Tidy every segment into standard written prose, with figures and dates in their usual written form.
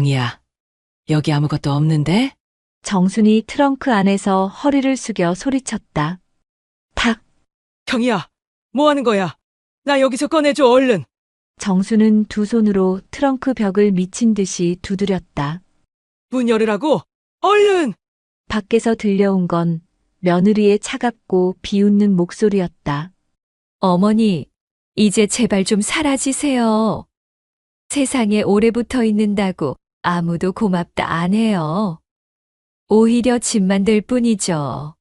경이야, 여기 아무것도 없는데? 정순이 트렁크 안에서 허리를 숙여 소리쳤다. 탁! 경이야, 뭐 하는 거야? 나 여기서 꺼내줘, 얼른! 정수는 두 손으로 트렁크 벽을 미친 듯이 두드렸다. 문 열으라고? 얼른! 밖에서 들려온 건 며느리의 차갑고 비웃는 목소리였다. 어머니, 이제 제발 좀 사라지세요. 세상에 오래 붙어 있는다고 아무도 고맙다 안 해요. 오히려 집 만들 뿐이죠.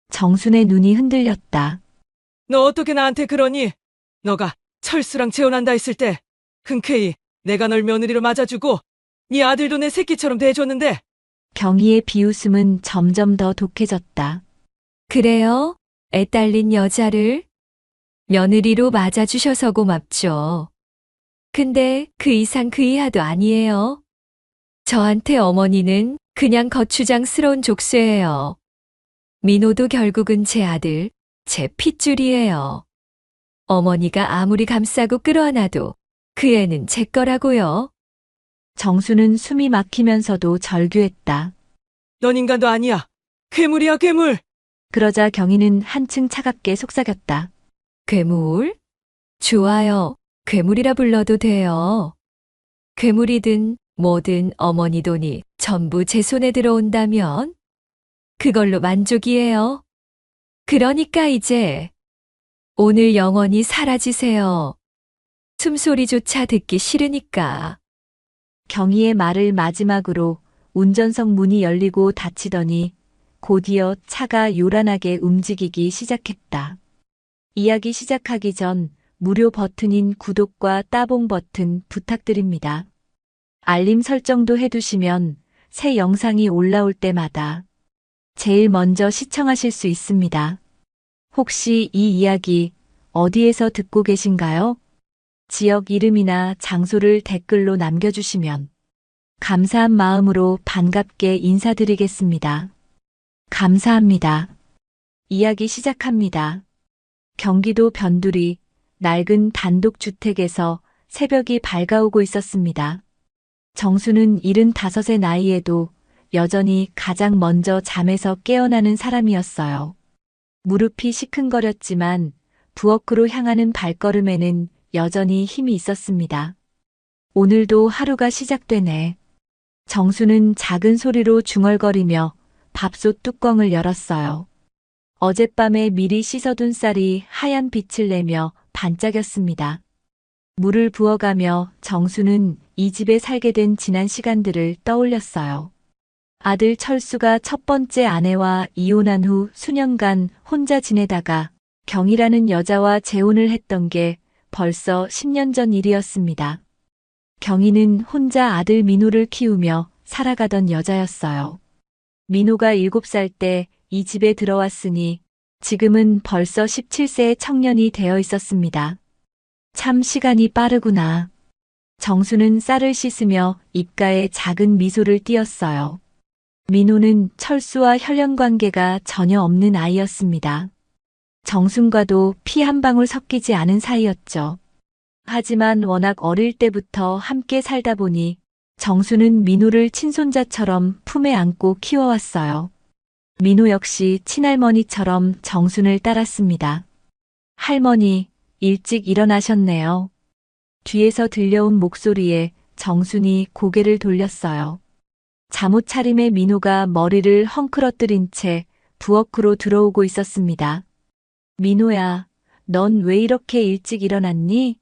정순의 눈이 흔들렸다. 너 어떻게 나한테 그러니? 너가 철수랑 재혼한다 했을 때 흔쾌히 내가 널 며느리로 맞아주고 네 아들도 내 새끼처럼 대해줬는데 경희의 비웃음은 점점 더 독해졌다. 그래요? 애 딸린 여자를 며느리로 맞아주셔서 고맙죠. 근데 그 이상 그 이하도 아니에요. 저한테 어머니는 그냥 거추장스러운 족쇄예요. 민호도 결국은 제 아들, 제 핏줄이에요. 어머니가 아무리 감싸고 끌어안아도 그 애는 제 거라고요. 정수는 숨이 막히면서도 절규했다. 넌 인간도 아니야. 괴물이야, 괴물! 그러자 경희는 한층 차갑게 속삭였다. 괴물? 좋아요. 괴물이라 불러도 돼요. 괴물이든 뭐든 어머니 돈이 전부 제 손에 들어온다면 그걸로 만족이에요. 그러니까 이제 오늘 영원히 사라지세요. 숨소리조차 듣기 싫으니까. 경희의 말을 마지막으로 운전석 문이 열리고 닫히더니 곧이어 차가 요란하게 움직이기 시작했다. 이야기 시작하기 전 무료 버튼인 구독과 따봉 버튼 부탁드립니다. 알림 설정도 해두시면 새 영상이 올라올 때마다 제일 먼저 시청하실 수 있습니다. 혹시 이 이야기 어디에서 듣고 계신가요? 지역 이름이나 장소를 댓글로 남겨주시면 감사한 마음으로 반갑게 인사드리겠습니다. 감사합니다. 이야기 시작합니다. 경기도 변두리 낡은 단독주택에서 새벽이 밝아오고 있었습니다. 정수는 75의 나이에도 여전히 가장 먼저 잠에서 깨어나는 사람이었어요. 무릎이 시큰거렸지만 부엌으로 향하는 발걸음에는 여전히 힘이 있었습니다. 오늘도 하루가 시작되네. 정수는 작은 소리로 중얼거리며 밥솥 뚜껑을 열었어요. 어젯밤에 미리 씻어둔 쌀이 하얀 빛을 내며 반짝였습니다. 물을 부어가며 정수는 이 집에 살게 된 지난 시간들을 떠올렸어요. 아들 철수가 첫 번째 아내와 이혼한 후 수년간 혼자 지내다가 경이라는 여자와 재혼을 했던 게 벌써 10년 전 일이었습니다. 경이는 혼자 아들 민호를 키우며 살아가던 여자였어요. 민호가 7살 때 이 집에 들어왔으니 지금은 벌써 17세의 청년이 되어 있었습니다. 참 시간이 빠르구나. 정수는 쌀을 씻으며 입가에 작은 미소를 띄었어요. 민호는 철수와 혈연 관계가 전혀 없는 아이였습니다. 정순과도 피 한 방울 섞이지 않은 사이였죠. 하지만 워낙 어릴 때부터 함께 살다 보니 정수는 민호를 친손자처럼 품에 안고 키워왔어요. 민호 역시 친할머니처럼 정순을 따랐습니다. 할머니, 일찍 일어나셨네요. 뒤에서 들려온 목소리에 정순이 고개를 돌렸어요. 잠옷 차림의 민호가 머리를 헝클어뜨린 채 부엌으로 들어오고 있었습니다. 민호야, 넌 왜 이렇게 일찍 일어났니?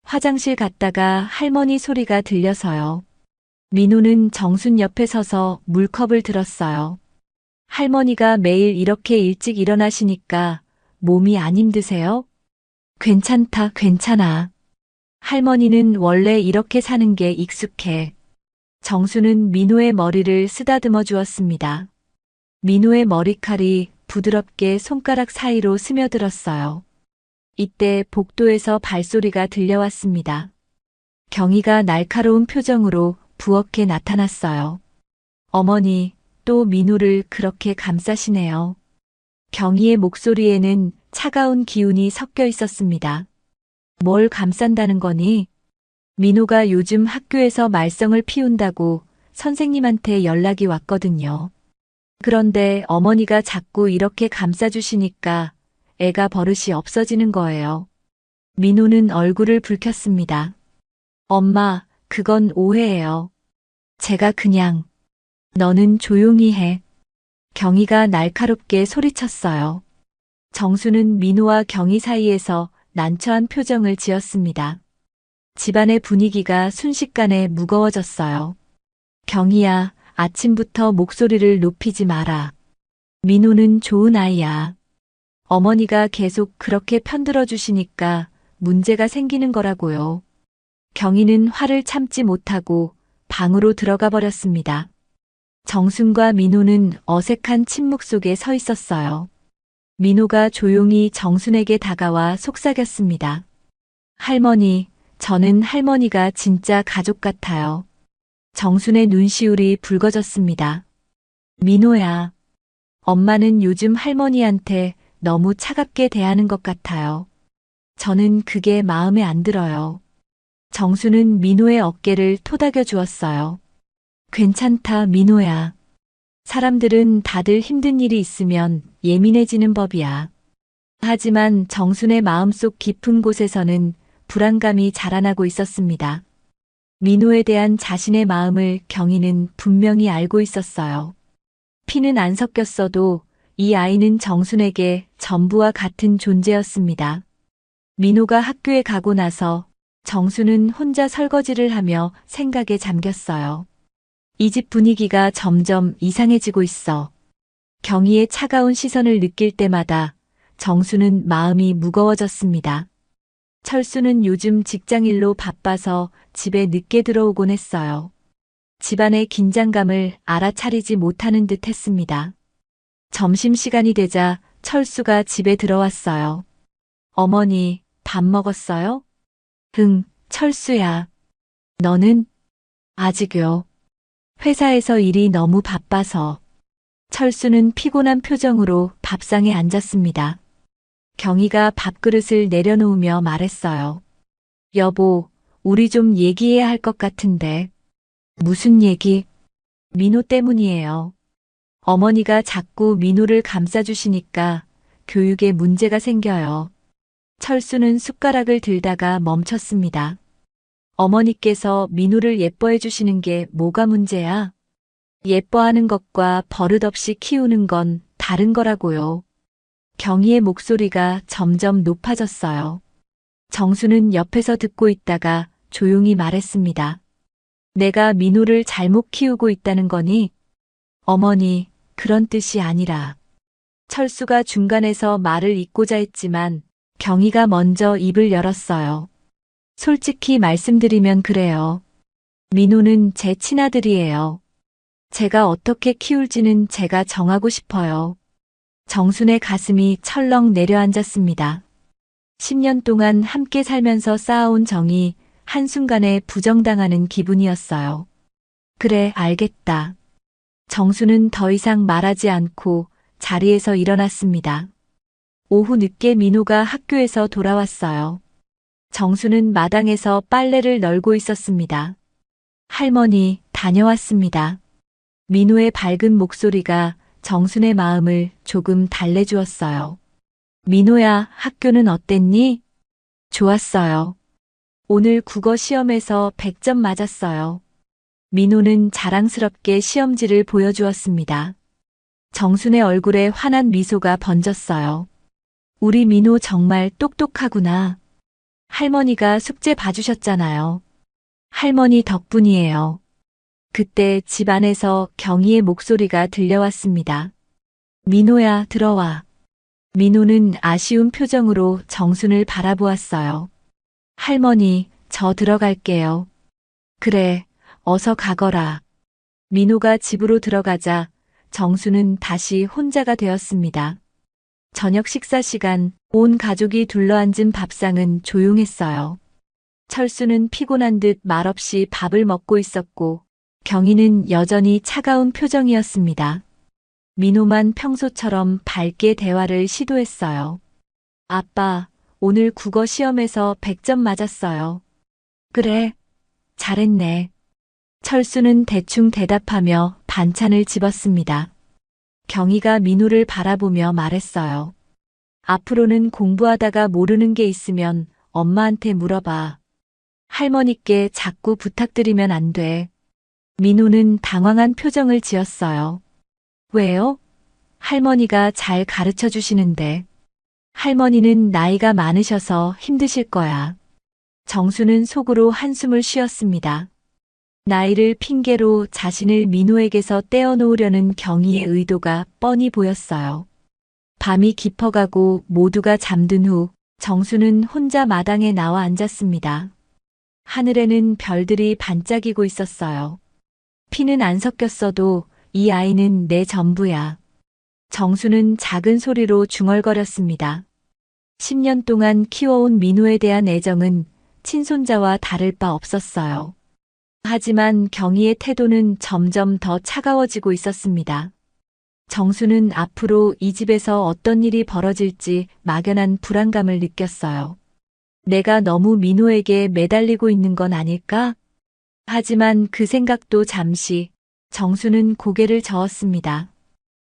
화장실 갔다가 할머니 소리가 들려서요. 민호는 정순 옆에 서서 물컵을 들었어요. 할머니가 매일 이렇게 일찍 일어나시니까 몸이 안 힘드세요? 괜찮다, 괜찮아. 할머니는 원래 이렇게 사는 게 익숙해. 정수는 민호의 머리를 쓰다듬어 주었습니다. 민호의 머리칼이 부드럽게 손가락 사이로 스며들었어요. 이때 복도에서 발소리가 들려왔습니다. 경희가 날카로운 표정으로 부엌에 나타났어요. 어머니, 또 민호를 그렇게 감싸시네요. 경희의 목소리에는 차가운 기운이 섞여 있었습니다. 뭘 감싼다는 거니? 민호가 요즘 학교에서 말썽을 피운다고 선생님한테 연락이 왔거든요. 그런데 어머니가 자꾸 이렇게 감싸주시니까 애가 버릇이 없어지는 거예요. 민호는 얼굴을 붉혔습니다. 엄마, 그건 오해예요. 제가 그냥, 너는 조용히 해. 경희가 날카롭게 소리쳤어요. 정수는 민호와 경희 사이에서 난처한 표정을 지었습니다. 집안의 분위기가 순식간에 무거워졌어요. 경희야, 아침부터 목소리를 높이지 마라. 민호는 좋은 아이야. 어머니가 계속 그렇게 편들어 주시니까 문제가 생기는 거라고요. 경희는 화를 참지 못하고 방으로 들어가 버렸습니다. 정순과 민호는 어색한 침묵 속에 서 있었어요. 민호가 조용히 정순에게 다가와 속삭였습니다. 할머니, 저는 할머니가 진짜 가족 같아요. 정순의 눈시울이 붉어졌습니다. 민호야, 엄마는 요즘 할머니한테 너무 차갑게 대하는 것 같아요. 저는 그게 마음에 안 들어요. 정수는 민호의 어깨를 토닥여 주었어요. 괜찮다, 민호야. 사람들은 다들 힘든 일이 있으면 예민해지는 법이야. 하지만 정순의 마음속 깊은 곳에서는 불안감이 자라나고 있었습니다. 민호에 대한 자신의 마음을 경희는 분명히 알고 있었어요. 피는 안 섞였어도 이 아이는 정순에게 전부와 같은 존재였습니다. 민호가 학교에 가고 나서 정수는 혼자 설거지를 하며 생각에 잠겼어요. 이 집 분위기가 점점 이상해지고 있어. 경희의 차가운 시선을 느낄 때마다 정수는 마음이 무거워졌습니다. 철수는 요즘 직장일로 바빠서 집에 늦게 들어오곤 했어요. 집안의 긴장감을 알아차리지 못하는 듯 했습니다. 점심시간이 되자 철수가 집에 들어왔어요. 어머니, 밥 먹었어요? 응, 철수야. 너는? 아직요. 회사에서 일이 너무 바빠서. 철수는 피곤한 표정으로 밥상에 앉았습니다. 경희가 밥그릇을 내려놓으며 말했어요. 여보, 우리 좀 얘기해야 할 것 같은데. 무슨 얘기? 민호 때문이에요. 어머니가 자꾸 민호를 감싸주시니까 교육에 문제가 생겨요. 철수는 숟가락을 들다가 멈췄습니다. 어머니께서 민호를 예뻐해 주시는 게 뭐가 문제야? 예뻐하는 것과 버릇없이 키우는 건 다른 거라고요. 경희의 목소리가 점점 높아졌어요. 정수는 옆에서 듣고 있다가 조용히 말했습니다. 내가 민호를 잘못 키우고 있다는 거니? 어머니, 그런 뜻이 아니라. 철수가 중간에서 말을 잇고자 했지만 경희가 먼저 입을 열었어요. 솔직히 말씀드리면 그래요. 민호는 제 친아들이에요. 제가 어떻게 키울지는 제가 정하고 싶어요. 정순의 가슴이 철렁 내려앉았습니다. 10년 동안 함께 살면서 쌓아온 정이 한순간에 부정당하는 기분이었어요. 그래, 알겠다. 정수는 더 이상 말하지 않고 자리에서 일어났습니다. 오후 늦게 민호가 학교에서 돌아왔어요. 정수는 마당에서 빨래를 널고 있었습니다. 할머니, 다녀왔습니다. 민호의 밝은 목소리가 정순의 마음을 조금 달래주었어요. 민호야, 학교는 어땠니? 좋았어요. 오늘 국어 시험에서 100점 맞았어요. 민호는 자랑스럽게 시험지를 보여주었습니다. 정순의 얼굴에 환한 미소가 번졌어요. 우리 민호 정말 똑똑하구나. 할머니가 숙제 봐주셨잖아요. 할머니 덕분이에요. 그때 집 안에서 경희의 목소리가 들려왔습니다. 민호야, 들어와. 민호는 아쉬운 표정으로 정순을 바라보았어요. 할머니, 저 들어갈게요. 그래, 어서 가거라. 민호가 집으로 들어가자 정수는 다시 혼자가 되었습니다. 저녁 식사 시간, 온 가족이 둘러앉은 밥상은 조용했어요. 철수는 피곤한 듯 말없이 밥을 먹고 있었고 경희는 여전히 차가운 표정이었습니다. 민호만 평소처럼 밝게 대화를 시도했어요. 아빠, 오늘 국어 시험에서 100점 맞았어요. 그래, 잘했네. 철수는 대충 대답하며 반찬을 집었습니다. 경희가 민호를 바라보며 말했어요. 앞으로는 공부하다가 모르는 게 있으면 엄마한테 물어봐. 할머니께 자꾸 부탁드리면 안 돼. 민호는 당황한 표정을 지었어요. 왜요? 할머니가 잘 가르쳐 주시는데. 할머니는 나이가 많으셔서 힘드실 거야. 정수는 속으로 한숨을 쉬었습니다. 나이를 핑계로 자신을 민호에게서 떼어놓으려는 경희의 의도가 뻔히 보였어요. 밤이 깊어가고 모두가 잠든 후 정수는 혼자 마당에 나와 앉았습니다. 하늘에는 별들이 반짝이고 있었어요. 피는 안 섞였어도 이 아이는 내 전부야. 정수는 작은 소리로 중얼거렸습니다. 10년 동안 키워온 민호에 대한 애정은 친손자와 다를 바 없었어요. 하지만 경희의 태도는 점점 더 차가워지고 있었습니다. 정수는 앞으로 이 집에서 어떤 일이 벌어질지 막연한 불안감을 느꼈어요. 내가 너무 민호에게 매달리고 있는 건 아닐까? 하지만 그 생각도 잠시 정수는 고개를 저었습니다.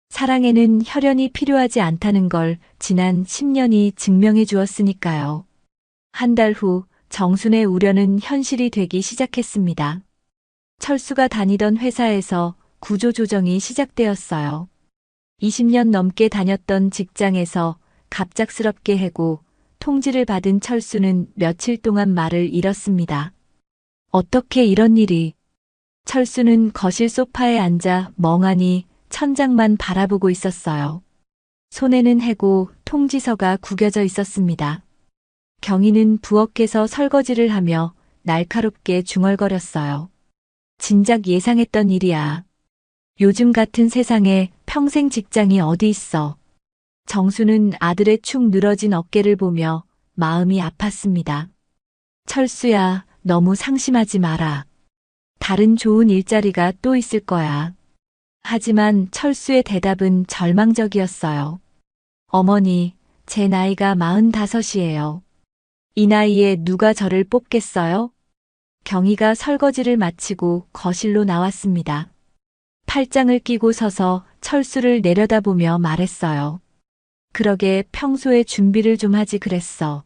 사랑에는 혈연이 필요하지 않다는 걸 지난 10년이 증명해 주었으니까요. 한 달 후 정순의 우려는 현실이 되기 시작했습니다. 철수가 다니던 회사에서 구조조정이 시작되었어요. 20년 넘게 다녔던 직장에서 갑작스럽게 해고 통지를 받은 철수는 며칠 동안 말을 잃었습니다. 어떻게 이런 일이? 철수는 거실 소파에 앉아 멍하니 천장만 바라보고 있었어요. 손에는 해고 통지서가 구겨져 있었습니다. 경희는 부엌에서 설거지를 하며 날카롭게 중얼거렸어요. 진작 예상했던 일이야. 요즘 같은 세상에 평생 직장이 어디 있어. 정수는 아들의 축 늘어진 어깨를 보며 마음이 아팠습니다. 철수야, 너무 상심하지 마라. 다른 좋은 일자리가 또 있을 거야. 하지만 철수의 대답은 절망적이었어요. 어머니, 제 나이가 45이에요. 이 나이에 누가 저를 뽑겠어요? 경희가 설거지를 마치고 거실로 나왔습니다. 팔짱을 끼고 서서 철수를 내려다보며 말했어요. 그러게 평소에 준비를 좀 하지 그랬어.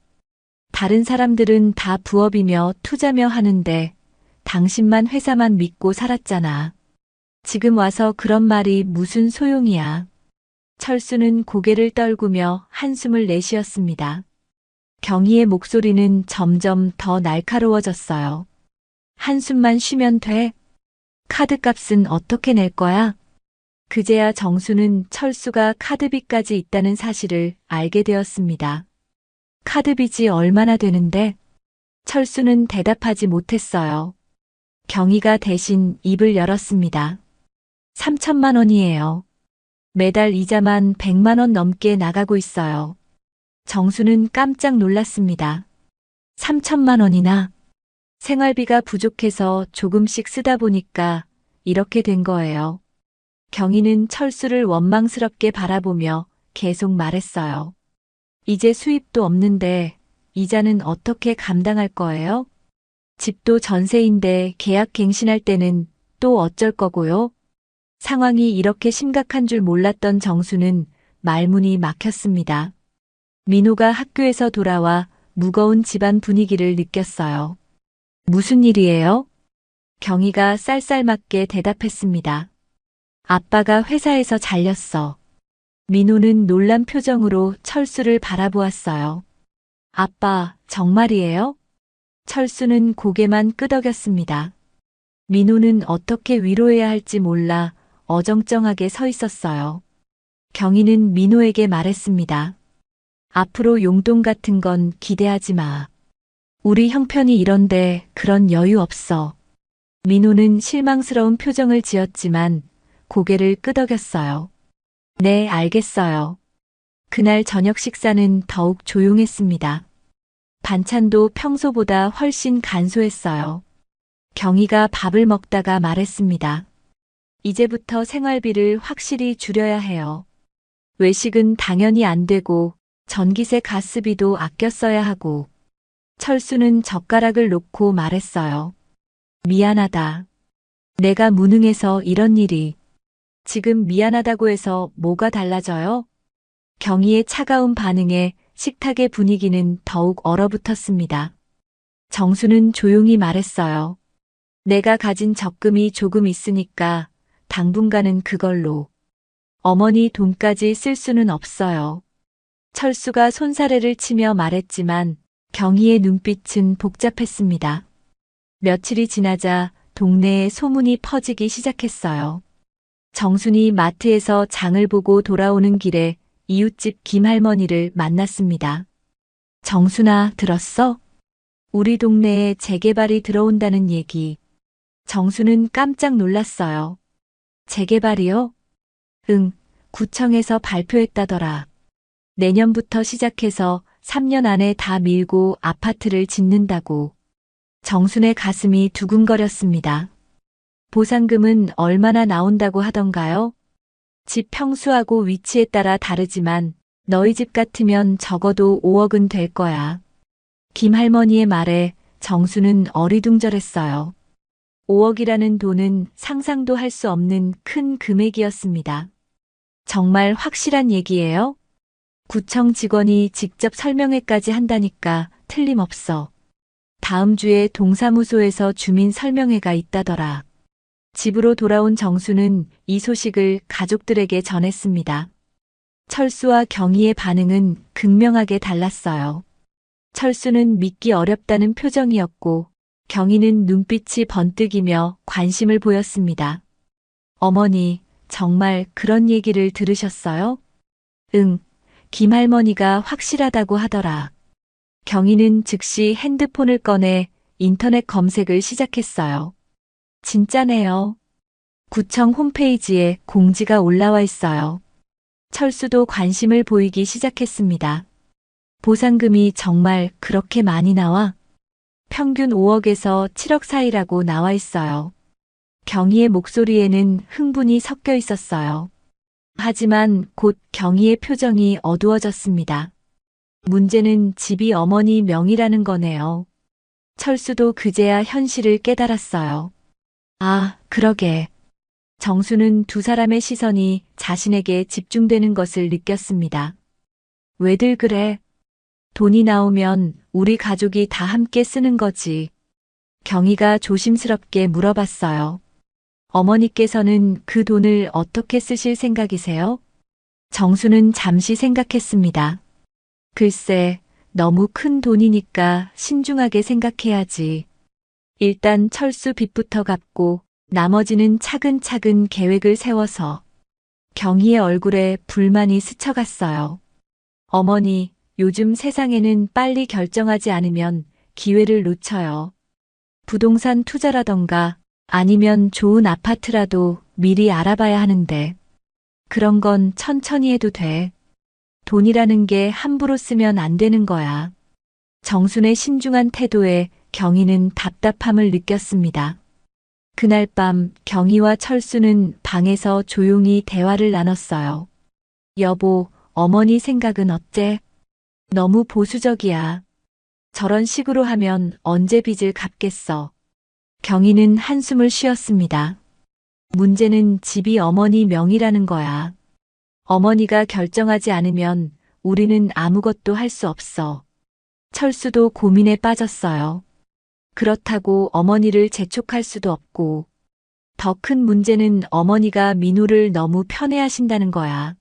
다른 사람들은 다 부업이며 투자며 하는데 당신만 회사만 믿고 살았잖아. 지금 와서 그런 말이 무슨 소용이야. 철수는 고개를 떨구며 한숨을 내쉬었습니다. 경희의 목소리는 점점 더 날카로워졌어요. 한숨만 쉬면 돼? 카드값은 어떻게 낼 거야? 그제야 정수는 철수가 카드비까지 있다는 사실을 알게 되었습니다. 카드빚이 얼마나 되는데? 철수는 대답하지 못했어요. 경희가 대신 입을 열었습니다. 3천만 원이에요. 매달 이자만 100만 원 넘게 나가고 있어요. 정수는 깜짝 놀랐습니다. 3천만 원이나? 생활비가 부족해서 조금씩 쓰다 보니까 이렇게 된 거예요. 경희는 철수를 원망스럽게 바라보며 계속 말했어요. 이제 수입도 없는데 이자는 어떻게 감당할 거예요? 집도 전세인데 계약 갱신할 때는 또 어쩔 거고요? 상황이 이렇게 심각한 줄 몰랐던 정수는 말문이 막혔습니다. 민호가 학교에서 돌아와 무거운 집안 분위기를 느꼈어요. 무슨 일이에요? 경희가 쌀쌀맞게 대답했습니다. 아빠가 회사에서 잘렸어. 민호는 놀란 표정으로 철수를 바라보았어요. 아빠, 정말이에요? 철수는 고개만 끄덕였습니다. 민호는 어떻게 위로해야 할지 몰라 어정쩡하게 서 있었어요. 경희는 민호에게 말했습니다. 앞으로 용돈 같은 건 기대하지 마. 우리 형편이 이런데 그런 여유 없어. 민호는 실망스러운 표정을 지었지만 고개를 끄덕였어요. 네, 알겠어요. 그날 저녁 식사는 더욱 조용했습니다. 반찬도 평소보다 훨씬 간소했어요. 경희가 밥을 먹다가 말했습니다. 이제부터 생활비를 확실히 줄여야 해요. 외식은 당연히 안 되고 전기세 가스비도 아껴 써야 하고. 철수는 젓가락을 놓고 말했어요. 미안하다. 내가 무능해서 이런 일이. 지금 미안하다고 해서 뭐가 달라져요? 경희의 차가운 반응에 식탁의 분위기는 더욱 얼어붙었습니다. 정수는 조용히 말했어요. 내가 가진 적금이 조금 있으니까 당분간은 그걸로. 어머니 돈까지 쓸 수는 없어요. 철수가 손사래를 치며 말했지만 경희의 눈빛은 복잡했습니다. 며칠이 지나자 동네에 소문이 퍼지기 시작했어요. 정순이 마트에서 장을 보고 돌아오는 길에 이웃집 김할머니를 만났습니다. 정순아, 들었어? 우리 동네에 재개발이 들어온다는 얘기. 정수는 깜짝 놀랐어요. 재개발이요? 응, 구청에서 발표했다더라. 내년부터 시작해서 3년 안에 다 밀고 아파트를 짓는다고. 정순의 가슴이 두근거렸습니다. 보상금은 얼마나 나온다고 하던가요? 집 평수하고 위치에 따라 다르지만 너희 집 같으면 적어도 5억은 될 거야. 김할머니의 말에 정수는 어리둥절했어요. 5억이라는 돈은 상상도 할 수 없는 큰 금액이었습니다. 정말 확실한 얘기예요? 구청 직원이 직접 설명회까지 한다니까 틀림없어. 다음 주에 동사무소에서 주민 설명회가 있다더라. 집으로 돌아온 정수는 이 소식을 가족들에게 전했습니다. 철수와 경희의 반응은 극명하게 달랐어요. 철수는 믿기 어렵다는 표정이었고 경희는 눈빛이 번뜩이며 관심을 보였습니다. 어머니, 정말 그런 얘기를 들으셨어요? 응, 김할머니가 확실하다고 하더라. 경희는 즉시 핸드폰을 꺼내 인터넷 검색을 시작했어요. 진짜네요. 구청 홈페이지에 공지가 올라와 있어요. 철수도 관심을 보이기 시작했습니다. 보상금이 정말 그렇게 많이 나와? 평균 5억에서 7억 사이라고 나와 있어요. 경희의 목소리에는 흥분이 섞여 있었어요. 하지만 곧 경희의 표정이 어두워졌습니다. 문제는 집이 어머니 명의라는 거네요. 철수도 그제야 현실을 깨달았어요. 아, 그러게. 정수는 두 사람의 시선이 자신에게 집중되는 것을 느꼈습니다. 왜들 그래? 돈이 나오면 우리 가족이 다 함께 쓰는 거지. 경희가 조심스럽게 물어봤어요. 어머니께서는 그 돈을 어떻게 쓰실 생각이세요? 정수는 잠시 생각했습니다. 글쎄, 너무 큰 돈이니까 신중하게 생각해야지. 일단 철수 빚부터 갚고 나머지는 차근차근 계획을 세워서. 경희의 얼굴에 불만이 스쳐갔어요. 어머니, 요즘 세상에는 빨리 결정하지 않으면 기회를 놓쳐요. 부동산 투자라던가 아니면 좋은 아파트라도 미리 알아봐야 하는데 그런 건 천천히 해도 돼. 돈이라는 게 함부로 쓰면 안 되는 거야. 정순의 신중한 태도에 경희는 답답함을 느꼈습니다. 그날 밤 경희와 철수는 방에서 조용히 대화를 나눴어요. 여보, 어머니 생각은 어때? 너무 보수적이야. 저런 식으로 하면 언제 빚을 갚겠어. 경희는 한숨을 쉬었습니다. 문제는 집이 어머니 명의라는 거야. 어머니가 결정하지 않으면 우리는 아무것도 할 수 없어. 철수도 고민에 빠졌어요. 그렇다고 어머니를 재촉할 수도 없고, 더 큰 문제는 어머니가 민우를 너무 편애하신다는 거야.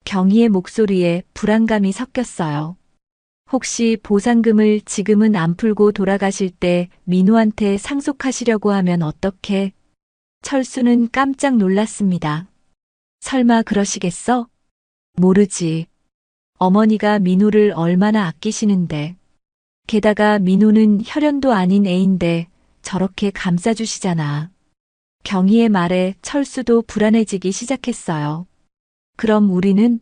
경희의 목소리에 불안감이 섞였어요. 혹시 보상금을 지금은 안 풀고 돌아가실 때 민우한테 상속하시려고 하면 어떡해? 철수는 깜짝 놀랐습니다. 설마 그러시겠어? 모르지. 어머니가 민우를 얼마나 아끼시는데. 게다가 민우는 혈연도 아닌 애인데 저렇게 감싸주시잖아. 경희의 말에 철수도 불안해지기 시작했어요. 그럼 우리는?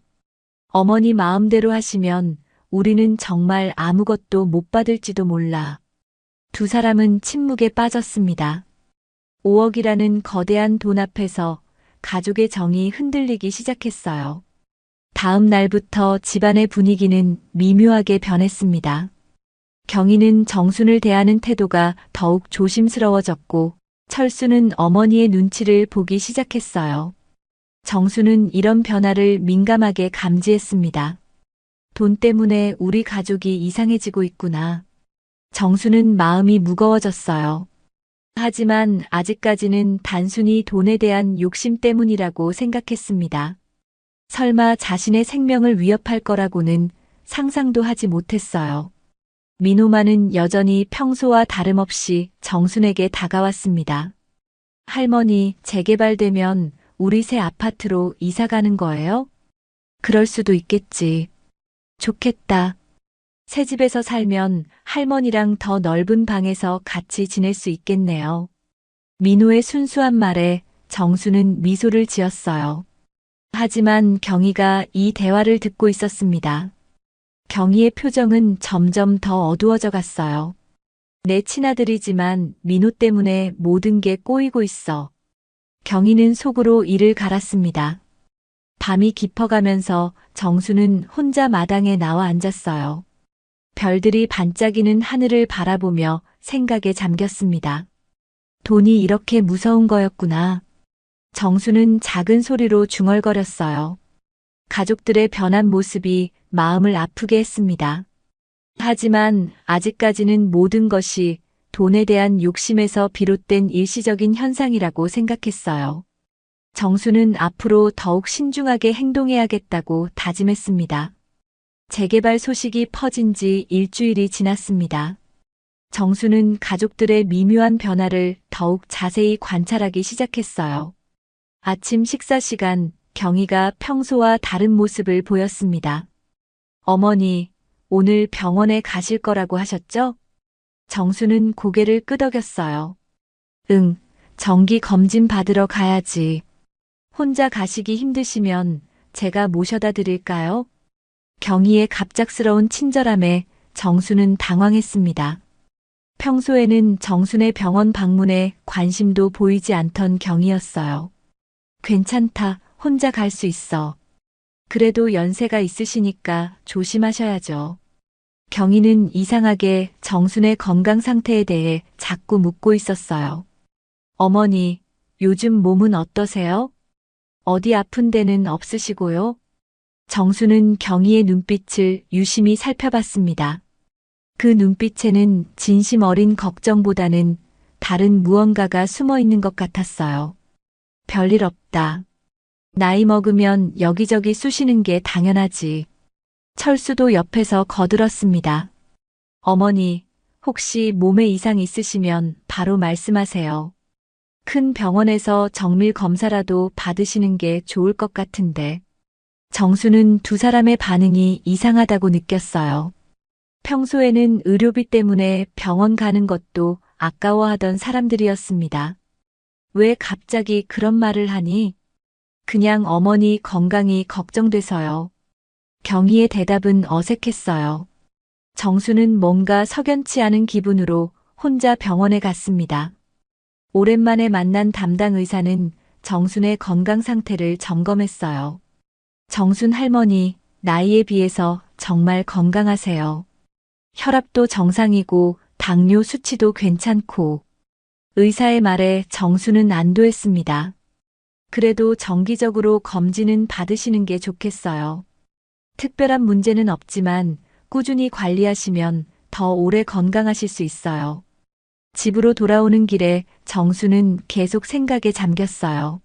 어머니 마음대로 하시면 우리는 정말 아무것도 못 받을지도 몰라. 두 사람은 침묵에 빠졌습니다. 5억이라는 거대한 돈 앞에서 가족의 정이 흔들리기 시작했어요. 다음 날부터 집안의 분위기는 미묘하게 변했습니다. 경희는 정순을 대하는 태도가 더욱 조심스러워졌고 철수는 어머니의 눈치를 보기 시작했어요. 정수는 이런 변화를 민감하게 감지했습니다. 돈 때문에 우리 가족이 이상해지고 있구나. 정수는 마음이 무거워졌어요. 하지만 아직까지는 단순히 돈에 대한 욕심 때문이라고 생각했습니다. 설마 자신의 생명을 위협할 거라고는 상상도 하지 못했어요. 민호마는 여전히 평소와 다름없이 정순에게 다가왔습니다. 할머니, 재개발되면 우리 새 아파트로 이사 가는 거예요? 그럴 수도 있겠지. 좋겠다. 새 집에서 살면 할머니랑 더 넓은 방에서 같이 지낼 수 있겠네요. 민호의 순수한 말에 정수는 미소를 지었어요. 하지만 경희가 이 대화를 듣고 있었습니다. 경희의 표정은 점점 더 어두워져 갔어요. 내 친아들이지만 민호 때문에 모든 게 꼬이고 있어. 경희는 속으로 이를 갈았습니다. 밤이 깊어가면서 정수는 혼자 마당에 나와 앉았어요. 별들이 반짝이는 하늘을 바라보며 생각에 잠겼습니다. 돈이 이렇게 무서운 거였구나. 정수는 작은 소리로 중얼거렸어요. 가족들의 변한 모습이 마음을 아프게 했습니다. 하지만 아직까지는 모든 것이 돈에 대한 욕심에서 비롯된 일시적인 현상이라고 생각했어요. 정수는 앞으로 더욱 신중하게 행동해야겠다고 다짐했습니다. 재개발 소식이 퍼진 지 일주일이 지났습니다. 정수는 가족들의 미묘한 변화를 더욱 자세히 관찰하기 시작했어요. 아침 식사 시간, 경희가 평소와 다른 모습을 보였습니다. 어머니, 오늘 병원에 가실 거라고 하셨죠? 정수는 고개를 끄덕였어요. 응, 정기 검진 받으러 가야지. 혼자 가시기 힘드시면 제가 모셔다 드릴까요? 경희의 갑작스러운 친절함에 정수는 당황했습니다. 평소에는 정순의 병원 방문에 관심도 보이지 않던 경희였어요. 괜찮다, 혼자 갈 수 있어. 그래도 연세가 있으시니까 조심하셔야죠. 경희는 이상하게 정순의 건강 상태에 대해 자꾸 묻고 있었어요. 어머니, 요즘 몸은 어떠세요? 어디 아픈 데는 없으시고요? 정수는 경희의 눈빛을 유심히 살펴봤습니다. 그 눈빛에는 진심 어린 걱정보다는 다른 무언가가 숨어 있는 것 같았어요. 별일 없다. 나이 먹으면 여기저기 쑤시는 게 당연하지. 철수도 옆에서 거들었습니다. 어머니, 혹시 몸에 이상 있으시면 바로 말씀하세요. 큰 병원에서 정밀 검사라도 받으시는 게 좋을 것 같은데. 정수는 두 사람의 반응이 이상하다고 느꼈어요. 평소에는 의료비 때문에 병원 가는 것도 아까워하던 사람들이었습니다. 왜 갑자기 그런 말을 하니? 그냥 어머니 건강이 걱정돼서요. 경희의 대답은 어색했어요. 정수는 뭔가 석연치 않은 기분으로 혼자 병원에 갔습니다. 오랜만에 만난 담당 의사는 정순의 건강 상태를 점검했어요. 정순 할머니, 나이에 비해서 정말 건강하세요. 혈압도 정상이고 당뇨 수치도 괜찮고. 의사의 말에 정수는 안도했습니다. 그래도 정기적으로 검진은 받으시는 게 좋겠어요. 특별한 문제는 없지만 꾸준히 관리하시면 더 오래 건강하실 수 있어요. 집으로 돌아오는 길에 정수는 계속 생각에 잠겼어요.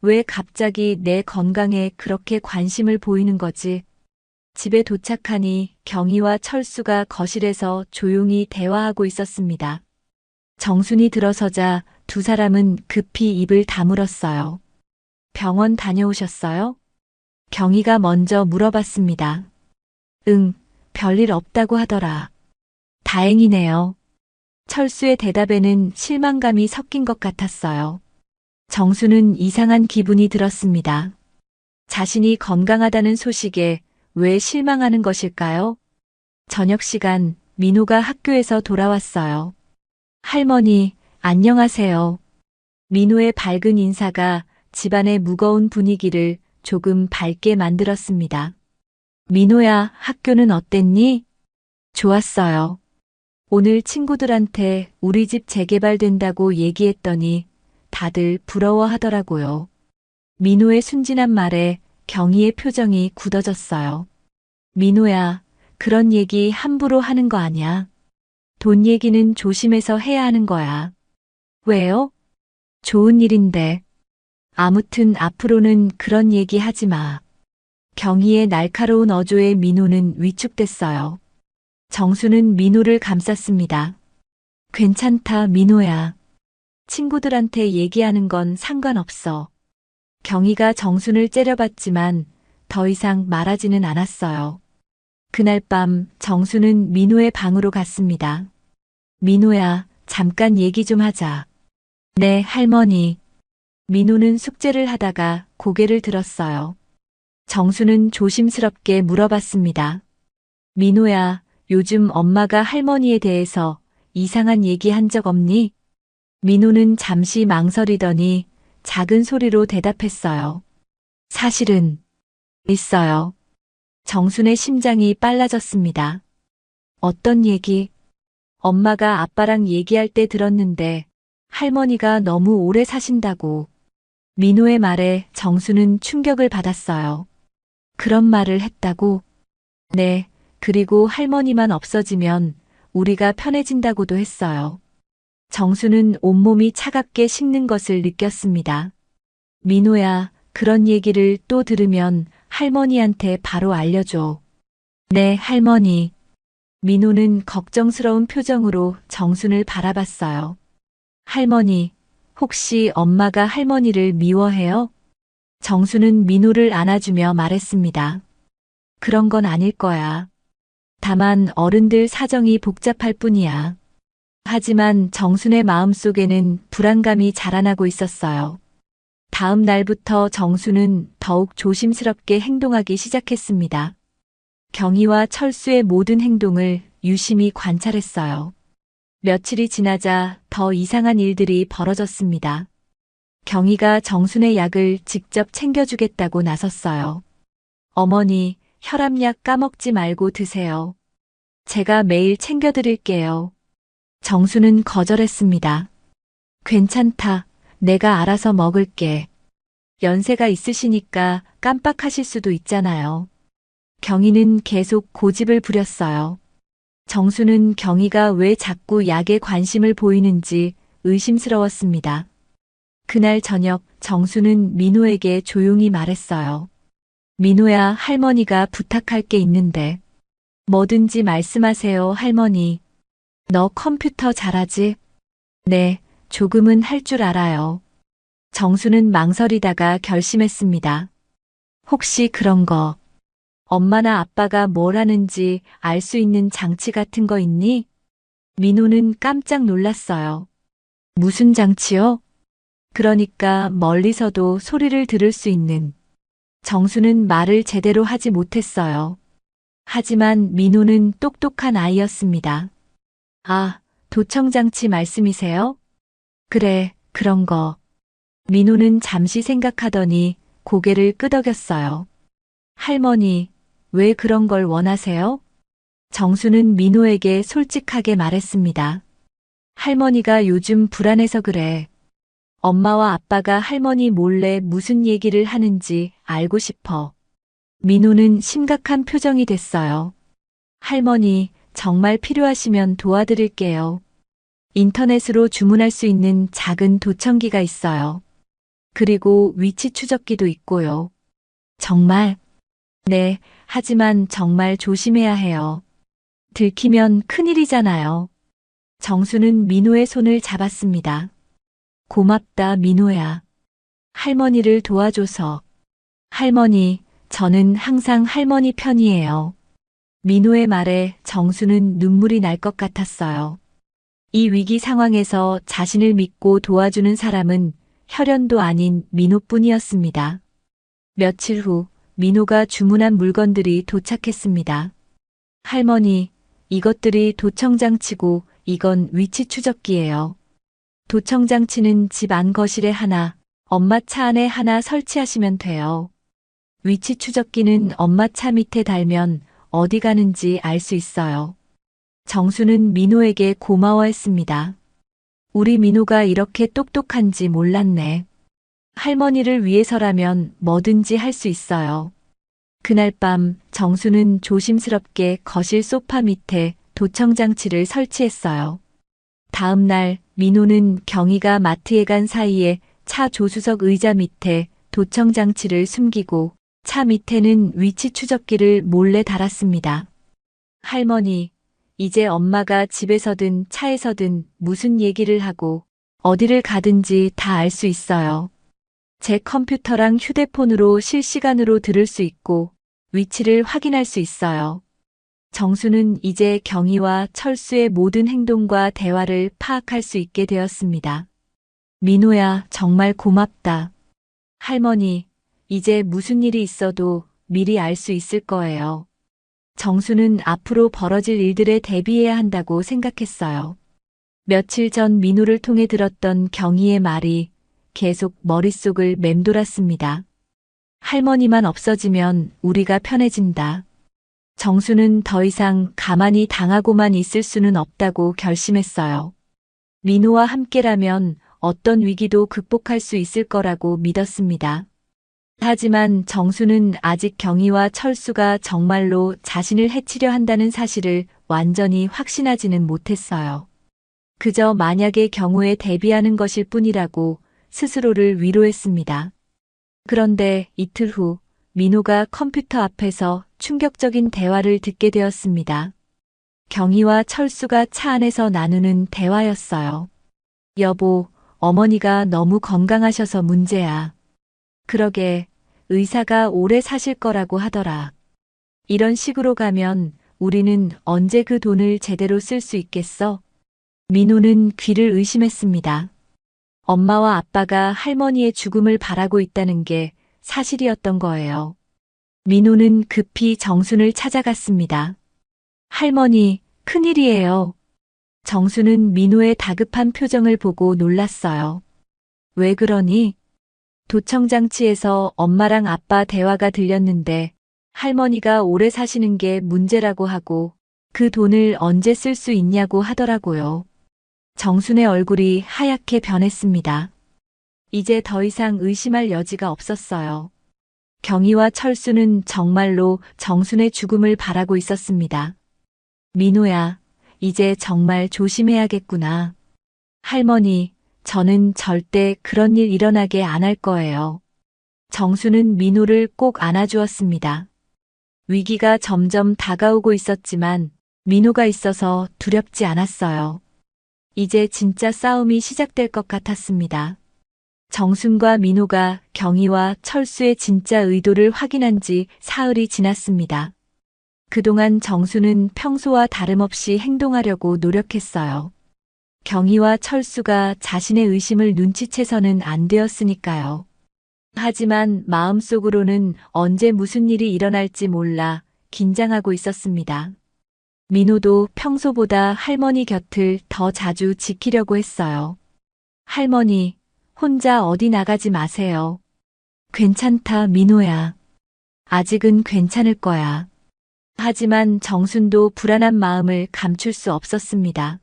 왜 갑자기 내 건강에 그렇게 관심을 보이는 거지? 집에 도착하니 경희와 철수가 거실에서 조용히 대화하고 있었습니다. 정순이 들어서자 두 사람은 급히 입을 다물었어요. 병원 다녀오셨어요? 경희가 먼저 물어봤습니다. 응, 별일 없다고 하더라. 다행이네요. 철수의 대답에는 실망감이 섞인 것 같았어요. 정수는 이상한 기분이 들었습니다. 자신이 건강하다는 소식에 왜 실망하는 것일까요? 저녁 시간 민호가 학교에서 돌아왔어요. 할머니, 안녕하세요. 민호의 밝은 인사가 집안의 무거운 분위기를 조금 밝게 만들었습니다. 민호야, 학교는 어땠니? 좋았어요. 오늘 친구들한테 우리 집 재개발된다고 얘기했더니 다들 부러워하더라고요. 민호의 순진한 말에 경희의 표정이 굳어졌어요. 민호야, 그런 얘기 함부로 하는 거 아니야. 돈 얘기는 조심해서 해야 하는 거야. 왜요? 좋은 일인데. 아무튼 앞으로는 그런 얘기 하지 마. 경희의 날카로운 어조에 민호는 위축됐어요. 정수는 민호를 감쌌습니다. 괜찮다, 민호야. 친구들한테 얘기하는 건 상관없어. 경희가 정순을 째려봤지만 더 이상 말하지는 않았어요. 그날 밤 정수는 민호의 방으로 갔습니다. 민호야, 잠깐 얘기 좀 하자. 네, 할머니. 민호는 숙제를 하다가 고개를 들었어요. 정수는 조심스럽게 물어봤습니다. 민호야, 요즘 엄마가 할머니에 대해서 이상한 얘기 한 적 없니? 민호는 잠시 망설이더니 작은 소리로 대답했어요. 사실은 있어요. 정순의 심장이 빨라졌습니다. 어떤 얘기? 엄마가 아빠랑 얘기할 때 들었는데 할머니가 너무 오래 사신다고. 민호의 말에 정수는 충격을 받았어요. 그런 말을 했다고? 네, 그리고 할머니만 없어지면 우리가 편해진다고도 했어요. 정수는 온몸이 차갑게 식는 것을 느꼈습니다. 민호야, 그런 얘기를 또 들으면 할머니한테 바로 알려줘. 네, 할머니. 민호는 걱정스러운 표정으로 정순을 바라봤어요. 할머니, 혹시 엄마가 할머니를 미워해요? 정수는 민호를 안아주며 말했습니다. 그런 건 아닐 거야. 다만 어른들 사정이 복잡할 뿐이야. 하지만 정순의 마음속에는 불안감이 자라나고 있었어요. 다음 날부터 정수는 더욱 조심스럽게 행동하기 시작했습니다. 경희와 철수의 모든 행동을 유심히 관찰했어요. 며칠이 지나자 더 이상한 일들이 벌어졌습니다. 경희가 정순의 약을 직접 챙겨주겠다고 나섰어요. 어머니, 혈압약 까먹지 말고 드세요. 제가 매일 챙겨드릴게요. 정수는 거절했습니다. 괜찮다. 내가 알아서 먹을게. 연세가 있으시니까 깜빡하실 수도 있잖아요. 경희는 계속 고집을 부렸어요. 정수는 경희가 왜 자꾸 약에 관심을 보이는지 의심스러웠습니다. 그날 저녁 정수는 민호에게 조용히 말했어요. 민호야, 할머니가 부탁할 게 있는데. 뭐든지 말씀하세요, 할머니. 너 컴퓨터 잘하지? 네, 조금은 할 줄 알아요. 정수는 망설이다가 결심했습니다. 혹시 그런 거, 엄마나 아빠가 뭘 하는지 알 수 있는 장치 같은 거 있니? 민호는 깜짝 놀랐어요. 무슨 장치요? 그러니까 멀리서도 소리를 들을 수 있는. 정수는 말을 제대로 하지 못했어요. 하지만 민호는 똑똑한 아이였습니다. 아, 도청장치 말씀이세요? 그래, 그런 거. 민호는 잠시 생각하더니 고개를 끄덕였어요. 할머니, 왜 그런 걸 원하세요? 정수는 민호에게 솔직하게 말했습니다. 할머니가 요즘 불안해서 그래. 엄마와 아빠가 할머니 몰래 무슨 얘기를 하는지 알고 싶어. 민호는 심각한 표정이 됐어요. 할머니, 정말 필요하시면 도와드릴게요. 인터넷으로 주문할 수 있는 작은 도청기가 있어요. 그리고 위치 추적기도 있고요. 정말? 네, 하지만 정말 조심해야 해요. 들키면 큰일이잖아요. 정수는 민호의 손을 잡았습니다. 고맙다, 민호야. 할머니를 도와줘서. 할머니, 저는 항상 할머니 편이에요. 민호의 말에 정수는 눈물이 날 것 같았어요. 이 위기 상황에서 자신을 믿고 도와주는 사람은 혈연도 아닌 민호뿐이었습니다. 며칠 후 민호가 주문한 물건들이 도착했습니다. 할머니, 이것들이 도청장치고 이건 위치 추적기예요. 도청장치는 집 안 거실에 하나, 엄마 차 안에 하나 설치하시면 돼요. 위치 추적기는 엄마 차 밑에 달면 어디 가는지 알 수 있어요. 정수는 민호에게 고마워했습니다. 우리 민호가 이렇게 똑똑한지 몰랐네. 할머니를 위해서라면 뭐든지 할 수 있어요. 그날 밤 정수는 조심스럽게 거실 소파 밑에 도청장치를 설치했어요. 다음 날 민호는 경희가 마트에 간 사이에 차 조수석 의자 밑에 도청장치를 숨기고 차 밑에는 위치 추적기를 몰래 달았습니다. 할머니, 이제 엄마가 집에서든 차에서든 무슨 얘기를 하고 어디를 가든지 다 알 수 있어요. 제 컴퓨터랑 휴대폰으로 실시간으로 들을 수 있고 위치를 확인할 수 있어요. 정수는 이제 경희와 철수의 모든 행동과 대화를 파악할 수 있게 되었습니다. 민호야, 정말 고맙다. 할머니, 이제 무슨 일이 있어도 미리 알 수 있을 거예요. 정수는 앞으로 벌어질 일들에 대비해야 한다고 생각했어요. 며칠 전 민호를 통해 들었던 경희의 말이 계속 머릿속을 맴돌았습니다. 할머니만 없어지면 우리가 편해진다. 정수는 더 이상 가만히 당하고만 있을 수는 없다고 결심했어요. 민호와 함께라면 어떤 위기도 극복할 수 있을 거라고 믿었습니다. 하지만 정수는 아직 경희와 철수가 정말로 자신을 해치려 한다는 사실을 완전히 확신하지는 못했어요. 그저 만약의 경우에 대비하는 것일 뿐이라고 스스로를 위로했습니다. 그런데 이틀 후 민호가 컴퓨터 앞에서 충격적인 대화를 듣게 되었습니다. 경희와 철수가 차 안에서 나누는 대화였어요. 여보, 어머니가 너무 건강하셔서 문제야. 그러게, 의사가 오래 사실 거라고 하더라. 이런 식으로 가면 우리는 언제 그 돈을 제대로 쓸 수 있겠어? 민호는 귀를 의심했습니다. 엄마와 아빠가 할머니의 죽음을 바라고 있다는 게 사실이었던 거예요. 민호는 급히 정순을 찾아갔습니다. 할머니, 큰일이에요. 정수는 민호의 다급한 표정을 보고 놀랐어요. 왜 그러니? 도청장치에서 엄마랑 아빠 대화가 들렸는데 할머니가 오래 사시는 게 문제라고 하고 그 돈을 언제 쓸 수 있냐고 하더라고요. 정순의 얼굴이 하얗게 변했습니다. 이제 더 이상 의심할 여지가 없었어요. 경희와 철수는 정말로 정순의 죽음을 바라고 있었습니다. 민호야, 이제 정말 조심해야겠구나. 할머니, 저는 절대 그런 일 일어나게 안 할 거예요. 정수는 민호를 꼭 안아주었습니다. 위기가 점점 다가오고 있었지만 민호가 있어서 두렵지 않았어요. 이제 진짜 싸움이 시작될 것 같았습니다. 정순과 민호가 경희와 철수의 진짜 의도를 확인한 지 사흘이 지났습니다. 그동안 정수는 평소와 다름없이 행동하려고 노력했어요. 경희와 철수가 자신의 의심을 눈치채서는 안 되었으니까요. 하지만 마음속으로는 언제 무슨 일이 일어날지 몰라 긴장하고 있었습니다. 민호도 평소보다 할머니 곁을 더 자주 지키려고 했어요. 할머니, 혼자 어디 나가지 마세요. 괜찮다, 민호야. 아직은 괜찮을 거야. 하지만 정순도 불안한 마음을 감출 수 없었습니다.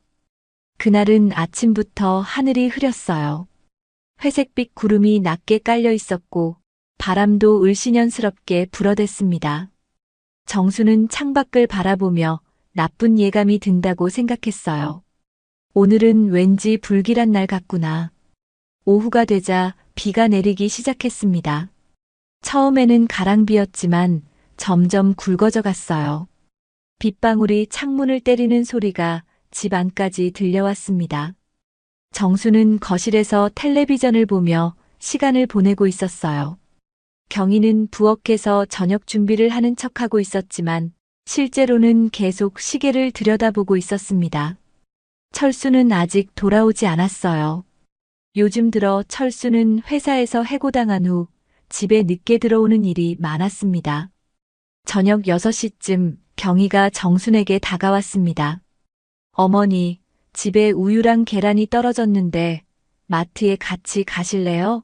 그날은 아침부터 하늘이 흐렸어요. 회색빛 구름이 낮게 깔려 있었고 바람도 을씨년스럽게 불어댔습니다. 정수는 창밖을 바라보며 나쁜 예감이 든다고 생각했어요. 오늘은 왠지 불길한 날 같구나. 오후가 되자 비가 내리기 시작했습니다. 처음에는 가랑비였지만 점점 굵어져 갔어요. 빗방울이 창문을 때리는 소리가 집 안까지 들려왔습니다. 정수는 거실에서 텔레비전을 보며 시간을 보내고 있었어요. 경희는 부엌에서 저녁 준비를 하는 척하고 있었지만 실제로는 계속 시계를 들여다보고 있었습니다. 철수는 아직 돌아오지 않았어요. 요즘 들어 철수는 회사에서 해고당한 후 집에 늦게 들어오는 일이 많았습니다. 저녁 6시쯤 경희가 정순에게 다가왔습니다. 어머니, 집에 우유랑 계란이 떨어졌는데 마트에 같이 가실래요?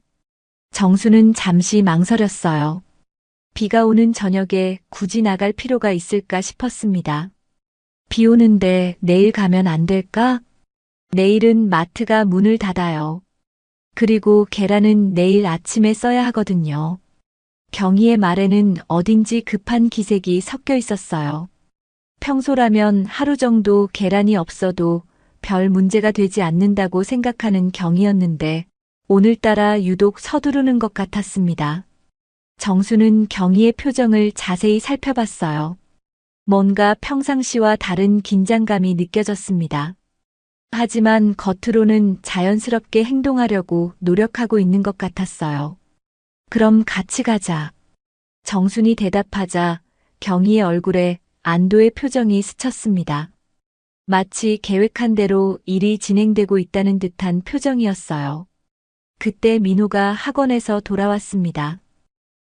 정수는 잠시 망설였어요. 비가 오는 저녁에 굳이 나갈 필요가 있을까 싶었습니다. 비 오는데 내일 가면 안 될까? 내일은 마트가 문을 닫아요. 그리고 계란은 내일 아침에 써야 하거든요. 경희의 말에는 어딘지 급한 기색이 섞여 있었어요. 평소라면 하루 정도 계란이 없어도 별 문제가 되지 않는다고 생각하는 경희였는데 오늘따라 유독 서두르는 것 같았습니다. 정수는 경희의 표정을 자세히 살펴봤어요. 뭔가 평상시와 다른 긴장감이 느껴졌습니다. 하지만 겉으로는 자연스럽게 행동하려고 노력하고 있는 것 같았어요. 그럼 같이 가자. 정순이 대답하자 경희의 얼굴에 안도의 표정이 스쳤습니다. 마치 계획한 대로 일이 진행되고 있다는 듯한 표정이었어요. 그때 민호가 학원에서 돌아왔습니다.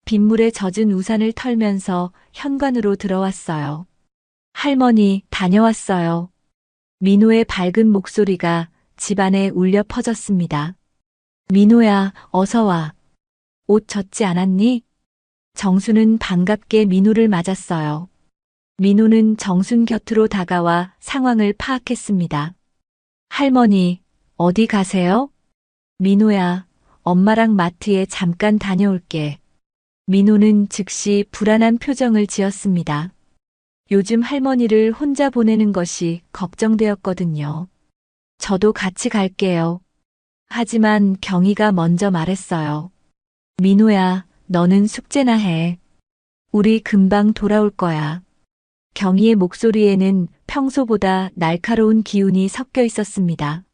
빗물에 젖은 우산을 털면서 현관으로 들어왔어요. 할머니, 다녀왔어요. 민호의 밝은 목소리가 집안에 울려 퍼졌습니다. 민호야, 어서 와. 옷 젖지 않았니? 정수는 반갑게 민호를 맞았어요. 민호는 정순 곁으로 다가와 상황을 파악했습니다. 할머니, 어디 가세요? 민호야, 엄마랑 마트에 잠깐 다녀올게. 민호는 즉시 불안한 표정을 지었습니다. 요즘 할머니를 혼자 보내는 것이 걱정되었거든요. 저도 같이 갈게요. 하지만 경희가 먼저 말했어요. 민호야, 너는 숙제나 해. 우리 금방 돌아올 거야. 경희의 목소리에는 평소보다 날카로운 기운이 섞여 있었습니다.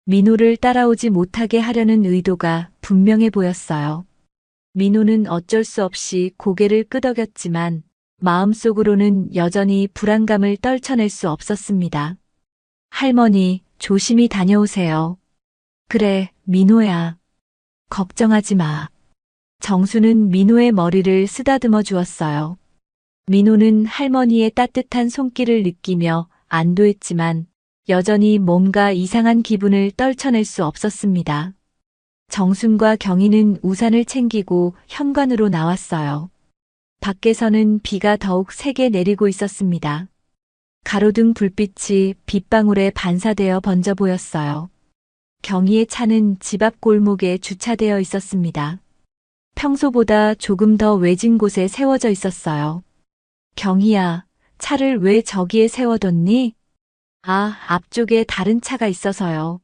민호를 따라오지 못하게 하려는 의도가 분명해 보였어요. 민호는 어쩔 수 없이 고개를 끄덕였지만 마음속으로는 여전히 불안감을 떨쳐낼 수 없었습니다. 할머니, 조심히 다녀오세요. 그래, 민호야. 걱정하지 마. 정수는 민호의 머리를 쓰다듬어 주었어요. 민호는 할머니의 따뜻한 손길을 느끼며 안도했지만 여전히 뭔가 이상한 기분을 떨쳐낼 수 없었습니다. 정순과 경희는 우산을 챙기고 현관으로 나왔어요. 밖에서는 비가 더욱 세게 내리고 있었습니다. 가로등 불빛이 빗방울에 반사되어 번져 보였어요. 경희의 차는 집 앞 골목에 주차되어 있었습니다. 평소보다 조금 더 외진 곳에 세워져 있었어요. 경희야, 차를 왜 저기에 세워뒀니? 아, 앞쪽에 다른 차가 있어서요.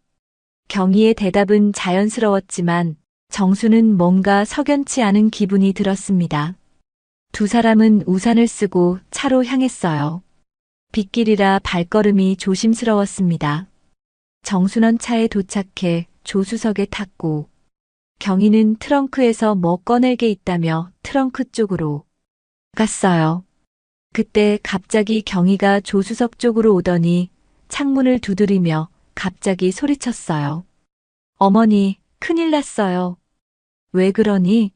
경희의 대답은 자연스러웠지만 정수는 뭔가 석연치 않은 기분이 들었습니다. 두 사람은 우산을 쓰고 차로 향했어요. 빗길이라 발걸음이 조심스러웠습니다. 정순원 차에 도착해 조수석에 탔고 경희는 트렁크에서 뭐 꺼낼 게 있다며 트렁크 쪽으로 갔어요. 그때 갑자기 경희가 조수석 쪽으로 오더니 창문을 두드리며 갑자기 소리쳤어요. 어머니, 큰일 났어요. 왜 그러니?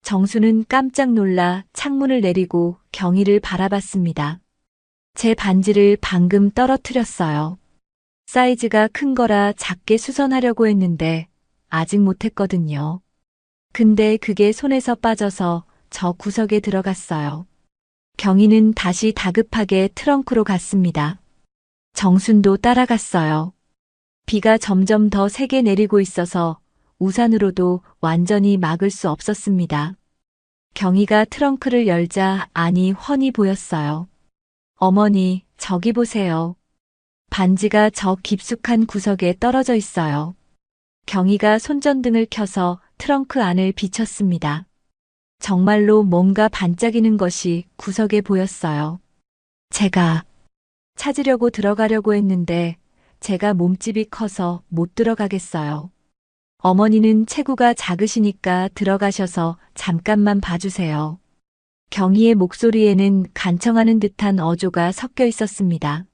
정수는 깜짝 놀라 창문을 내리고 경희를 바라봤습니다. 제 반지를 방금 떨어뜨렸어요. 사이즈가 큰 거라 작게 수선하려고 했는데 아직 못했거든요. 근데 그게 손에서 빠져서 저 구석에 들어갔어요. 경희는 다시 다급하게 트렁크로 갔습니다. 정순도 따라갔어요. 비가 점점 더 세게 내리고 있어서 우산으로도 완전히 막을 수 없었습니다. 경희가 트렁크를 열자 안이 훤히 보였어요. 어머니, 저기 보세요. 반지가 저 깊숙한 구석에 떨어져 있어요. 경희가 손전등을 켜서 트렁크 안을 비췄습니다. 정말로 뭔가 반짝이는 것이 구석에 보였어요. 제가 찾으려고 들어가려고 했는데 제가 몸집이 커서 못 들어가겠어요. 어머니는 체구가 작으시니까 들어가셔서 잠깐만 봐주세요. 경희의 목소리에는 간청하는 듯한 어조가 섞여 있었습니다.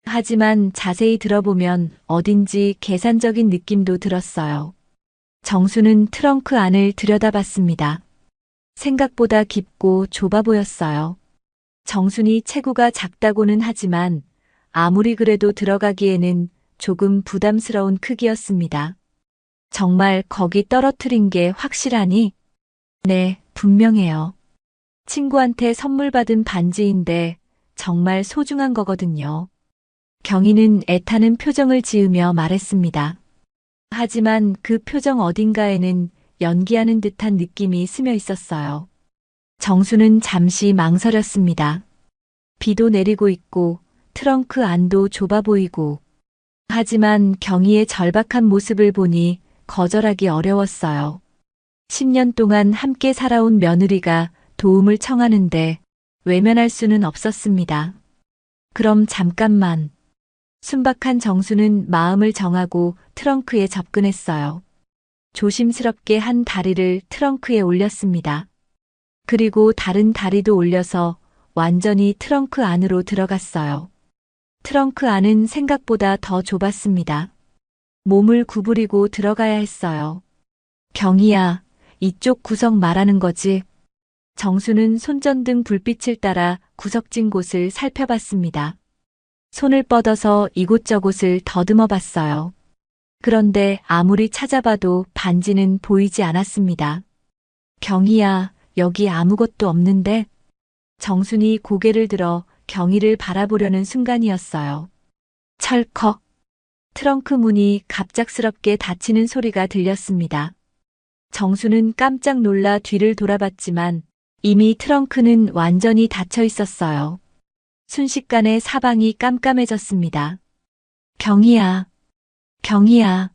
하지만 자세히 들어보면 어딘지 계산적인 느낌도 들었어요. 정수는 트렁크 안을 들여다봤습니다. 생각보다 깊고 좁아 보였어요. 정순이 체구가 작다고는 하지만 아무리 그래도 들어가기에는 조금 부담스러운 크기였습니다. 정말 거기 떨어뜨린 게 확실하니? 네, 분명해요. 친구한테 선물 받은 반지인데 정말 소중한 거거든요. 경희는 애타는 표정을 지으며 말했습니다. 하지만 그 표정 어딘가에는 연기하는 듯한 느낌이 스며 있었어요. 정수는 잠시 망설였습니다. 비도 내리고 있고 트렁크 안도 좁아 보이고 하지만 경희의 절박한 모습을 보니 거절하기 어려웠어요. 10년 동안 함께 살아온 며느리가 도움을 청하는데 외면할 수는 없었습니다. 그럼 잠깐만. 순박한 정수는 마음을 정하고 트렁크에 접근했어요. 조심스럽게 한 다리를 트렁크에 올렸습니다. 그리고 다른 다리도 올려서 완전히 트렁크 안으로 들어갔어요. 트렁크 안은 생각보다 더 좁았습니다. 몸을 구부리고 들어가야 했어요. 경희야, 이쪽 구석 말하는 거지? 정수는 손전등 불빛을 따라 구석진 곳을 살펴봤습니다. 손을 뻗어서 이곳저곳을 더듬어 봤어요. 그런데 아무리 찾아봐도 반지는 보이지 않았습니다. 경희야, 여기 아무것도 없는데? 정순이 고개를 들어 경희를 바라보려는 순간이었어요. 철컥. 트렁크 문이 갑작스럽게 닫히는 소리가 들렸습니다. 정수는 깜짝 놀라 뒤를 돌아봤지만 이미 트렁크는 완전히 닫혀 있었어요. 순식간에 사방이 깜깜해졌습니다. 경희야, 경희야.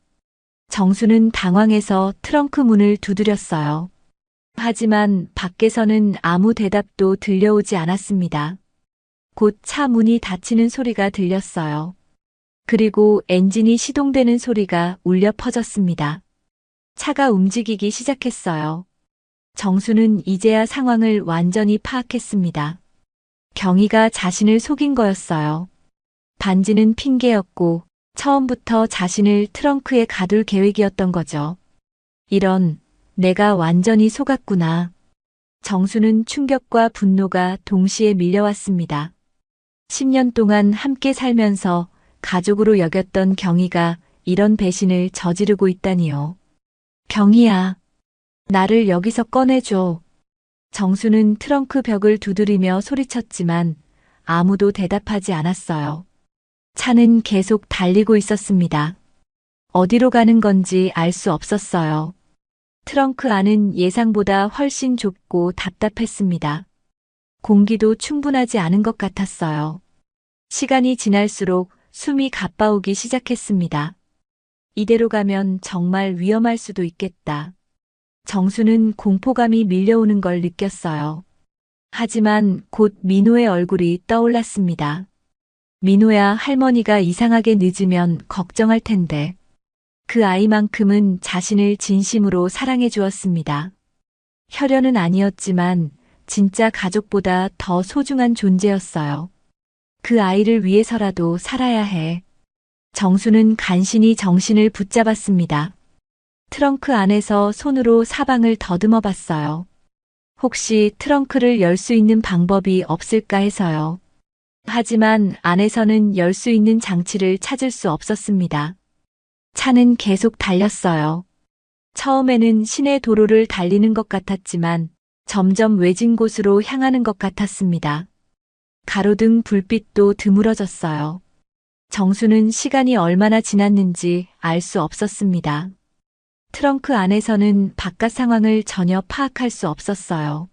정수는 당황해서 트렁크 문을 두드렸어요. 하지만 밖에서는 아무 대답도 들려오지 않았습니다. 곧 차 문이 닫히는 소리가 들렸어요. 그리고 엔진이 시동되는 소리가 울려 퍼졌습니다. 차가 움직이기 시작했어요. 정수는 이제야 상황을 완전히 파악했습니다. 경희가 자신을 속인 거였어요. 반지는 핑계였고 처음부터 자신을 트렁크에 가둘 계획이었던 거죠. 이런, 내가 완전히 속았구나. 정수는 충격과 분노가 동시에 밀려왔습니다. 10년 동안 함께 살면서 가족으로 여겼던 경희가 이런 배신을 저지르고 있다니요. 경희야, 나를 여기서 꺼내줘. 정수는 트렁크 벽을 두드리며 소리쳤지만 아무도 대답하지 않았어요. 차는 계속 달리고 있었습니다. 어디로 가는 건지 알 수 없었어요. 트렁크 안은 예상보다 훨씬 좁고 답답했습니다. 공기도 충분하지 않은 것 같았어요. 시간이 지날수록 숨이 가빠오기 시작했습니다. 이대로 가면 정말 위험할 수도 있겠다. 정수는 공포감이 밀려오는 걸 느꼈어요. 하지만 곧 민호의 얼굴이 떠올랐습니다. 민호야, 할머니가 이상하게 늦으면 걱정할 텐데. 그 아이만큼은 자신을 진심으로 사랑해 주었습니다. 혈연은 아니었지만 진짜 가족보다 더 소중한 존재였어요. 그 아이를 위해서라도 살아야 해. 정수는 간신히 정신을 붙잡았습니다. 트렁크 안에서 손으로 사방을 더듬어 봤어요. 혹시 트렁크를 열 수 있는 방법이 없을까 해서요. 하지만 안에서는 열 수 있는 장치를 찾을 수 없었습니다. 차는 계속 달렸어요. 처음에는 시내 도로를 달리는 것 같았지만 점점 외진 곳으로 향하는 것 같았습니다. 가로등 불빛도 드물어졌어요. 정수는 시간이 얼마나 지났는지 알 수 없었습니다. 트렁크 안에서는 바깥 상황을 전혀 파악할 수 없었어요.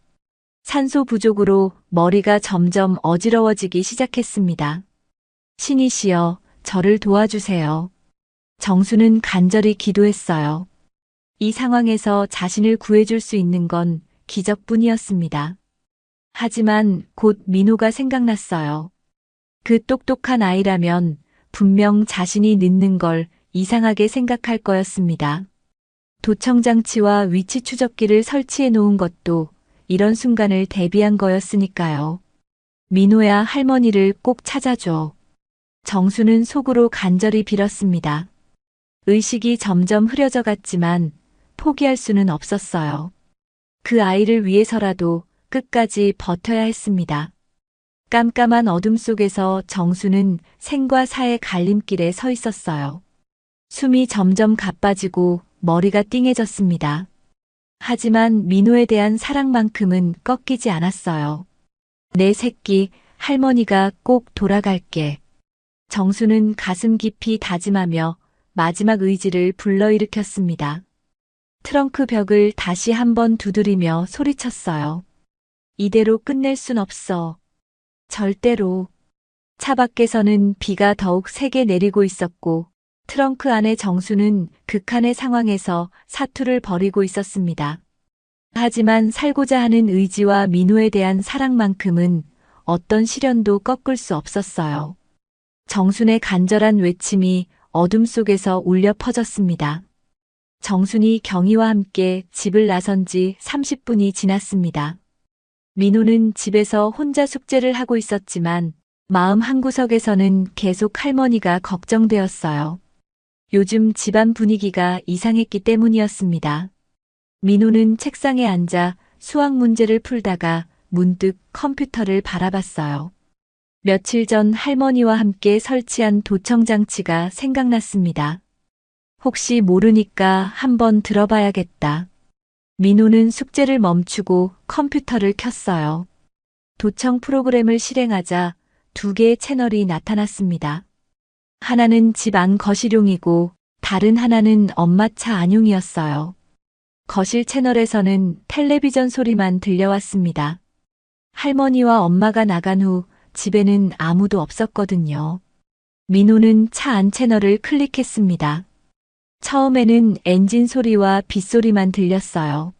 산소 부족으로 머리가 점점 어지러워지기 시작했습니다. 신이시여, 저를 도와주세요. 정수는 간절히 기도했어요. 이 상황에서 자신을 구해줄 수 있는 건 기적뿐이었습니다. 하지만 곧 민호가 생각났어요. 그 똑똑한 아이라면 분명 자신이 늦는 걸 이상하게 생각할 거였습니다. 도청장치와 위치 추적기를 설치해 놓은 것도 이런 순간을 대비한 거였으니까요. 민호야, 할머니를 꼭 찾아줘. 정수는 속으로 간절히 빌었습니다. 의식이 점점 흐려져 갔지만 포기할 수는 없었어요. 그 아이를 위해서라도 끝까지 버텨야 했습니다. 깜깜한 어둠 속에서 정수는 생과 사의 갈림길에 서 있었어요. 숨이 점점 가빠지고 머리가 띵해졌습니다. 하지만 민호에 대한 사랑만큼은 꺾이지 않았어요. 내 새끼, 할머니가 꼭 돌아갈게. 정수는 가슴 깊이 다짐하며 마지막 의지를 불러일으켰습니다. 트렁크 벽을 다시 한번 두드리며 소리쳤어요. 이대로 끝낼 순 없어. 절대로. 차 밖에서는 비가 더욱 세게 내리고 있었고 트렁크 안의 정수는 극한의 상황에서 사투를 벌이고 있었습니다. 하지만 살고자 하는 의지와 민호에 대한 사랑만큼은 어떤 시련도 꺾을 수 없었어요. 정순의 간절한 외침이 어둠 속에서 울려 퍼졌습니다. 정순이 경희와 함께 집을 나선 지 30분이 지났습니다. 민호는 집에서 혼자 숙제를 하고 있었지만 마음 한구석에서는 계속 할머니가 걱정되었어요. 요즘 집안 분위기가 이상했기 때문이었습니다. 민호는 책상에 앉아 수학 문제를 풀다가 문득 컴퓨터를 바라봤어요. 며칠 전 할머니와 함께 설치한 도청장치가 생각났습니다. 혹시 모르니까 한번 들어봐야겠다. 민호는 숙제를 멈추고 컴퓨터를 켰어요. 도청 프로그램을 실행하자 2개의 채널이 나타났습니다. 하나는 집 안 거실용이고 다른 하나는 엄마 차 안용이었어요. 거실 채널에서는 텔레비전 소리만 들려왔습니다. 할머니와 엄마가 나간 후 집에는 아무도 없었거든요. 민호는 차 안 채널을 클릭했습니다. 처음에는 엔진 소리와 빗소리만 들렸어요.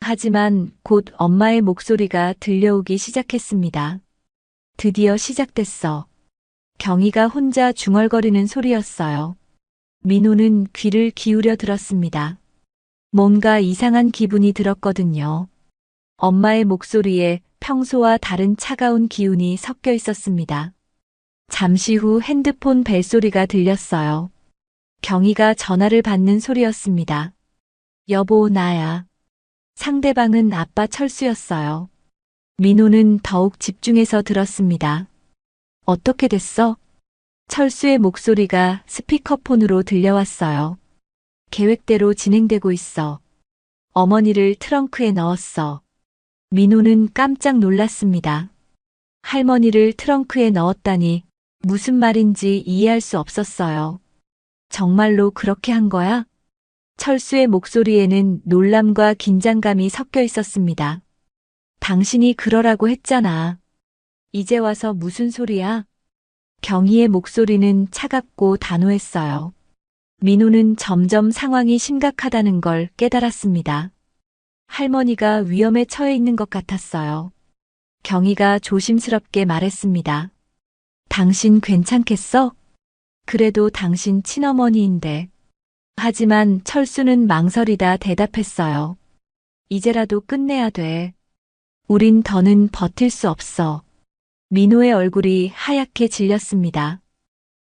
하지만 곧 엄마의 목소리가 들려오기 시작했습니다. 드디어 시작됐어. 경희가 혼자 중얼거리는 소리였어요. 민호는 귀를 기울여 들었습니다. 뭔가 이상한 기분이 들었거든요. 엄마의 목소리에 평소와 다른 차가운 기운이 섞여 있었습니다. 잠시 후 핸드폰 벨소리가 들렸어요. 경희가 전화를 받는 소리였습니다. 여보, 나야. 상대방은 아빠 철수였어요. 민호는 더욱 집중해서 들었습니다. 어떻게 됐어? 철수의 목소리가 스피커폰으로 들려왔어요. 계획대로 진행되고 있어. 어머니를 트렁크에 넣었어. 민호는 깜짝 놀랐습니다. 할머니를 트렁크에 넣었다니 무슨 말인지 이해할 수 없었어요. 정말로 그렇게 한 거야? 철수의 목소리에는 놀람과 긴장감이 섞여 있었습니다. 당신이 그러라고 했잖아. 이제 와서 무슨 소리야? 경희의 목소리는 차갑고 단호했어요. 민호는 점점 상황이 심각하다는 걸 깨달았습니다. 할머니가 위험에 처해 있는 것 같았어요. 경희가 조심스럽게 말했습니다. 당신 괜찮겠어? 그래도 당신 친어머니인데. 하지만 철수는 망설이다 대답했어요. 이제라도 끝내야 돼. 우린 더는 버틸 수 없어. 민호의 얼굴이 하얗게 질렸습니다.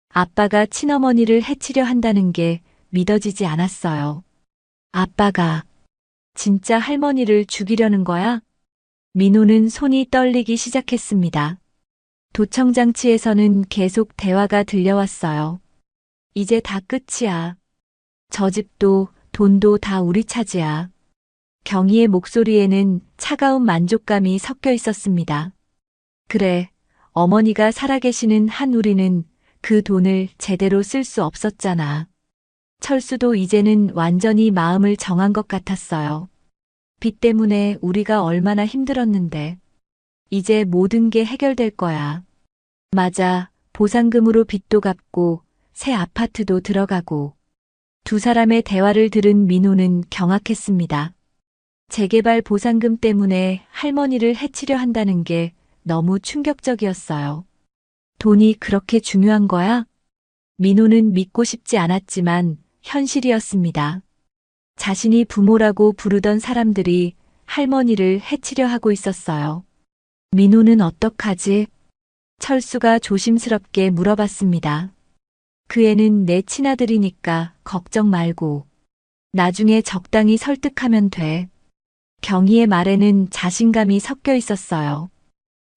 아빠가 친어머니를 해치려 한다는 게 믿어지지 않았어요. 아빠가 진짜 할머니를 죽이려는 거야? 민호는 손이 떨리기 시작했습니다. 도청장치에서는 계속 대화가 들려왔어요. 이제 다 끝이야. 저 집도 돈도 다 우리 차지야. 경희의 목소리에는 차가운 만족감이 섞여 있었습니다. 그래, 어머니가 살아계시는 한 우리는 그 돈을 제대로 쓸 수 없었잖아. 철수도 이제는 완전히 마음을 정한 것 같았어요. 빚 때문에 우리가 얼마나 힘들었는데. 이제 모든 게 해결될 거야. 맞아, 보상금으로 빚도 갚고 새 아파트도 들어가고. 두 사람의 대화를 들은 민호는 경악했습니다. 재개발 보상금 때문에 할머니를 해치려 한다는 게 너무 충격적이었어요. 돈이 그렇게 중요한 거야? 민호는 믿고 싶지 않았지만 현실이었습니다. 자신이 부모라고 부르던 사람들이 할머니를 해치려 하고 있었어요. 민호는 어떡하지? 철수가 조심스럽게 물어봤습니다. 그 애는 내 친아들이니까 걱정 말고. 나중에 적당히 설득하면 돼. 경희의 말에는 자신감이 섞여 있었어요.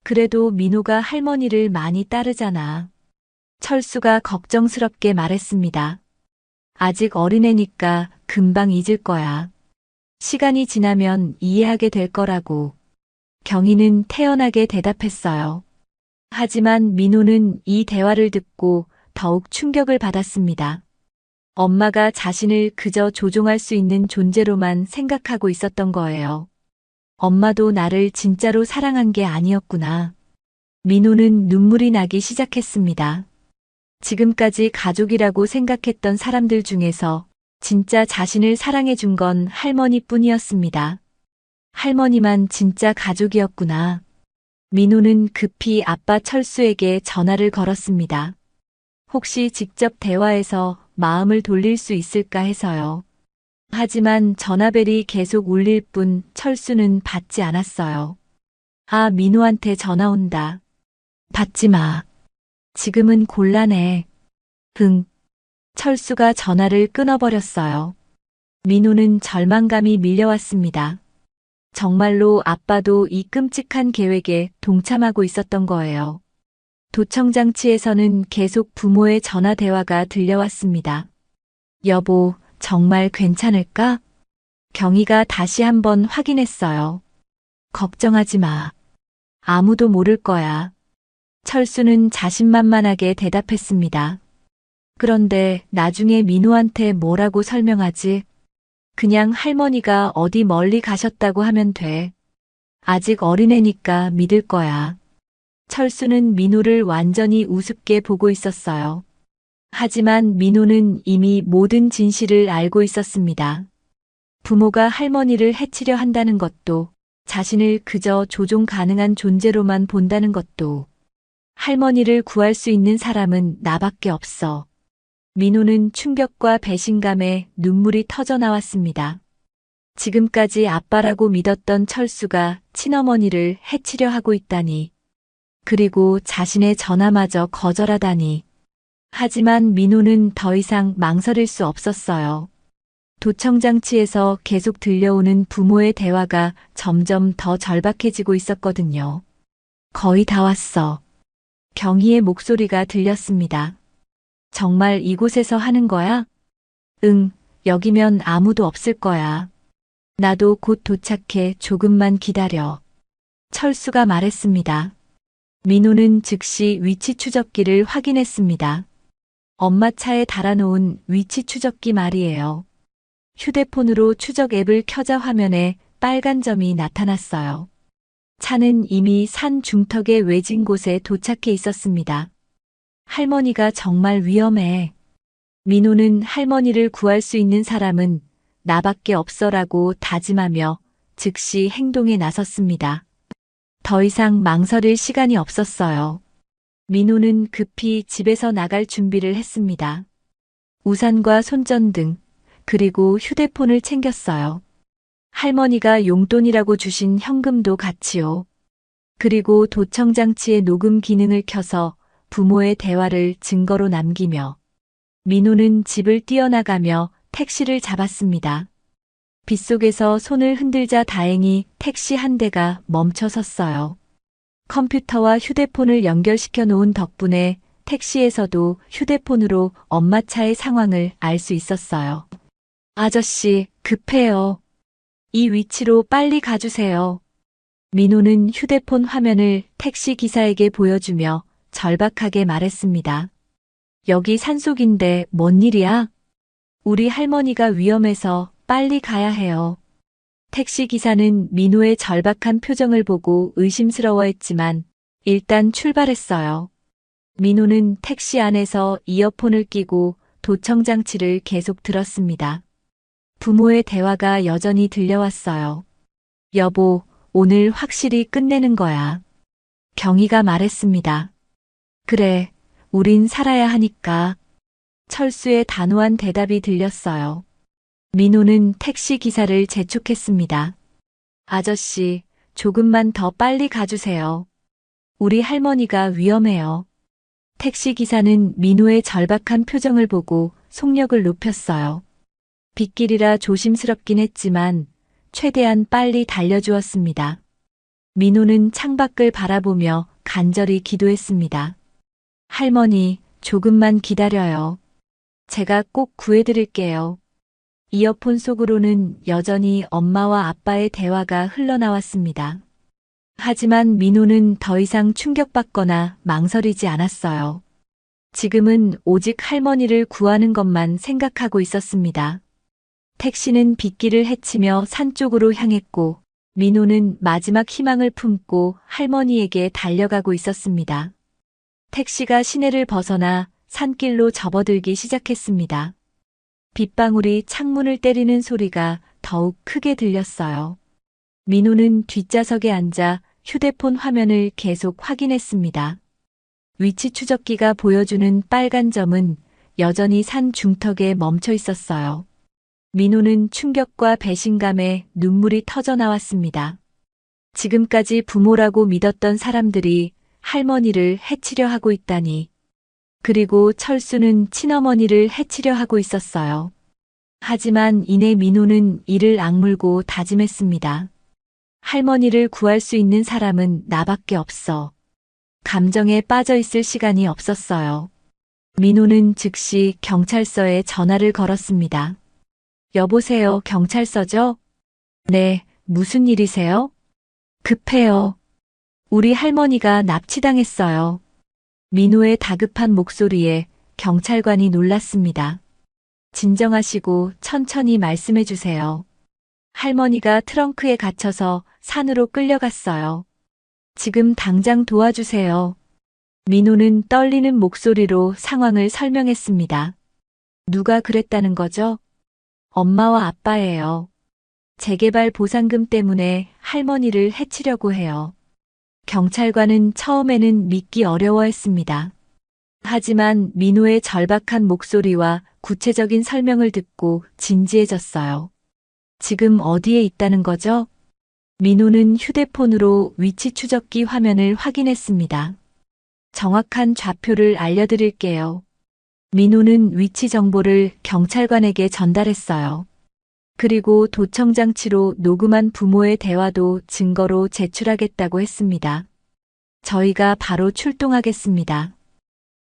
그래도 민호가 할머니를 많이 따르잖아. 철수가 걱정스럽게 말했습니다. 아직 어린애니까 금방 잊을 거야. 시간이 지나면 이해하게 될 거라고. 경희는 태연하게 대답했어요. 하지만 민호는 이 대화를 듣고 더욱 충격을 받았습니다. 엄마가 자신을 그저 조종할 수 있는 존재로만 생각하고 있었던 거예요. 엄마도 나를 진짜로 사랑한 게 아니었구나. 민호는 눈물이 나기 시작했습니다. 지금까지 가족이라고 생각했던 사람들 중에서 진짜 자신을 사랑해 준 건 할머니뿐이었습니다. 할머니만 진짜 가족이었구나. 민호는 급히 아빠 철수에게 전화를 걸었습니다. 혹시 직접 대화해서 마음을 돌릴 수 있을까 해서요. 하지만 전화벨이 계속 울릴 뿐 철수는 받지 않았어요. 아, 민호한테 전화 온다. 받지 마. 지금은 곤란해. 응. 철수가 전화를 끊어버렸어요. 민호는 절망감이 밀려왔습니다. 정말로 아빠도 이 끔찍한 계획에 동참하고 있었던 거예요. 도청장치에서는 계속 부모의 전화 대화가 들려왔습니다. 여보, 정말 괜찮을까? 경희가 다시 한번 확인했어요. 걱정하지 마. 아무도 모를 거야. 철수는 자신만만하게 대답했습니다. 그런데 나중에 민호한테 뭐라고 설명하지? 그냥 할머니가 어디 멀리 가셨다고 하면 돼. 아직 어린애니까 믿을 거야. 철수는 민호를 완전히 우습게 보고 있었어요. 하지만 민호는 이미 모든 진실을 알고 있었습니다. 부모가 할머니를 해치려 한다는 것도, 자신을 그저 조종 가능한 존재로만 본다는 것도, 할머니를 구할 수 있는 사람은 나밖에 없어. 민호는 충격과 배신감에 눈물이 터져 나왔습니다. 지금까지 아빠라고 믿었던 철수가 친어머니를 해치려 하고 있다니. 그리고 자신의 전화마저 거절하다니. 하지만 민호는 더 이상 망설일 수 없었어요. 도청장치에서 계속 들려오는 부모의 대화가 점점 더 절박해지고 있었거든요. 거의 다 왔어. 경희의 목소리가 들렸습니다. 정말 이곳에서 하는 거야? 응, 여기면 아무도 없을 거야. 나도 곧 도착해. 조금만 기다려. 철수가 말했습니다. 민호는 즉시 위치 추적기를 확인했습니다. 엄마 차에 달아놓은 위치 추적기 말이에요. 휴대폰으로 추적 앱을 켜자 화면에 빨간 점이 나타났어요. 차는 이미 산 중턱의 외진 곳에 도착해 있었습니다. 할머니가 정말 위험해. 민호는 할머니를 구할 수 있는 사람은 나밖에 없어라고 다짐하며 즉시 행동에 나섰습니다. 더 이상 망설일 시간이 없었어요. 민호는 급히 집에서 나갈 준비를 했습니다. 우산과 손전등, 그리고 휴대폰을 챙겼어요. 할머니가 용돈이라고 주신 현금도 같이요. 그리고 도청장치의 녹음 기능을 켜서 부모의 대화를 증거로 남기며 민호는 집을 뛰어나가며 택시를 잡았습니다. 빗속에서 손을 흔들자 다행히 택시 한 대가 멈춰 섰어요. 컴퓨터와 휴대폰을 연결시켜 놓은 덕분에 택시에서도 휴대폰으로 엄마 차의 상황을 알 수 있었어요. 아저씨, 급해요. 이 위치로 빨리 가주세요. 민호는 휴대폰 화면을 택시 기사에게 보여주며 절박하게 말했습니다. 여기 산속인데 뭔 일이야? 우리 할머니가 위험해서 빨리 가야 해요. 택시 기사는 민호의 절박한 표정을 보고 의심스러워했지만 일단 출발했어요. 민호는 택시 안에서 이어폰을 끼고 도청장치를 계속 들었습니다. 부모의 대화가 여전히 들려왔어요. 여보, 오늘 확실히 끝내는 거야. 경희가 말했습니다. 그래, 우린 살아야 하니까. 철수의 단호한 대답이 들렸어요. 민호는 택시 기사를 재촉했습니다. 아저씨, 조금만 더 빨리 가주세요. 우리 할머니가 위험해요. 택시 기사는 민호의 절박한 표정을 보고 속력을 높였어요. 빗길이라 조심스럽긴 했지만 최대한 빨리 달려주었습니다. 민호는 창밖을 바라보며 간절히 기도했습니다. 할머니, 조금만 기다려요. 제가 꼭 구해드릴게요. 이어폰 속으로는 여전히 엄마와 아빠의 대화가 흘러나왔습니다. 하지만 민호는 더 이상 충격받거나 망설이지 않았어요. 지금은 오직 할머니를 구하는 것만 생각하고 있었습니다. 택시는 빗길을 헤치며 산 쪽으로 향했고 민호는 마지막 희망을 품고 할머니에게 달려가고 있었습니다. 택시가 시내를 벗어나 산길로 접어들기 시작했습니다. 빗방울이 창문을 때리는 소리가 더욱 크게 들렸어요. 민호는 뒷좌석에 앉아 휴대폰 화면을 계속 확인했습니다. 위치 추적기가 보여주는 빨간 점은 여전히 산 중턱에 멈춰 있었어요. 민호는 충격과 배신감에 눈물이 터져 나왔습니다. 지금까지 부모라고 믿었던 사람들이 할머니를 해치려 하고 있다니. 그리고 철수는 친어머니를 해치려 하고 있었어요. 하지만 이내 민호는 이를 악물고 다짐했습니다. 할머니를 구할 수 있는 사람은 나밖에 없어. 감정에 빠져 있을 시간이 없었어요. 민호는 즉시 경찰서에 전화를 걸었습니다. 여보세요, 경찰서죠? 네, 무슨 일이세요? 급해요. 우리 할머니가 납치당했어요. 민호의 다급한 목소리에 경찰관이 놀랐습니다. 진정하시고 천천히 말씀해 주세요. 할머니가 트렁크에 갇혀서 산으로 끌려갔어요. 지금 당장 도와주세요. 민호는 떨리는 목소리로 상황을 설명했습니다. 누가 그랬다는 거죠? 엄마와 아빠예요. 재개발 보상금 때문에 할머니를 해치려고 해요. 경찰관은 처음에는 믿기 어려워했습니다. 하지만 민호의 절박한 목소리와 구체적인 설명을 듣고 진지해졌어요. 지금 어디에 있다는 거죠? 민호는 휴대폰으로 위치 추적기 화면을 확인했습니다. 정확한 좌표를 알려드릴게요. 민호는 위치 정보를 경찰관에게 전달했어요. 그리고 도청장치로 녹음한 부모의 대화도 증거로 제출하겠다고 했습니다. 저희가 바로 출동하겠습니다.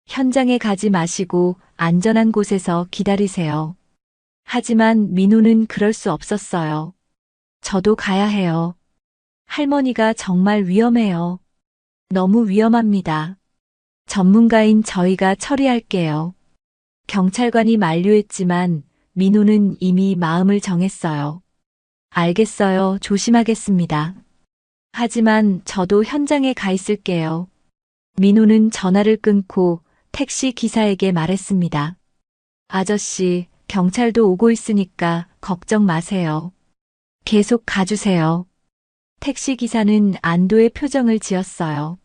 현장에 가지 마시고 안전한 곳에서 기다리세요. 하지만 민호는 그럴 수 없었어요. 저도 가야 해요. 할머니가 정말 위험해요. 너무 위험합니다. 전문가인 저희가 처리할게요. 경찰관이 만류했지만 민호는 이미 마음을 정했어요. 알겠어요. 조심하겠습니다. 하지만 저도 현장에 가 있을게요. 민호는 전화를 끊고 택시 기사에게 말했습니다. 아저씨, 경찰도 오고 있으니까 걱정 마세요. 계속 가주세요. 택시 기사는 안도의 표정을 지었어요.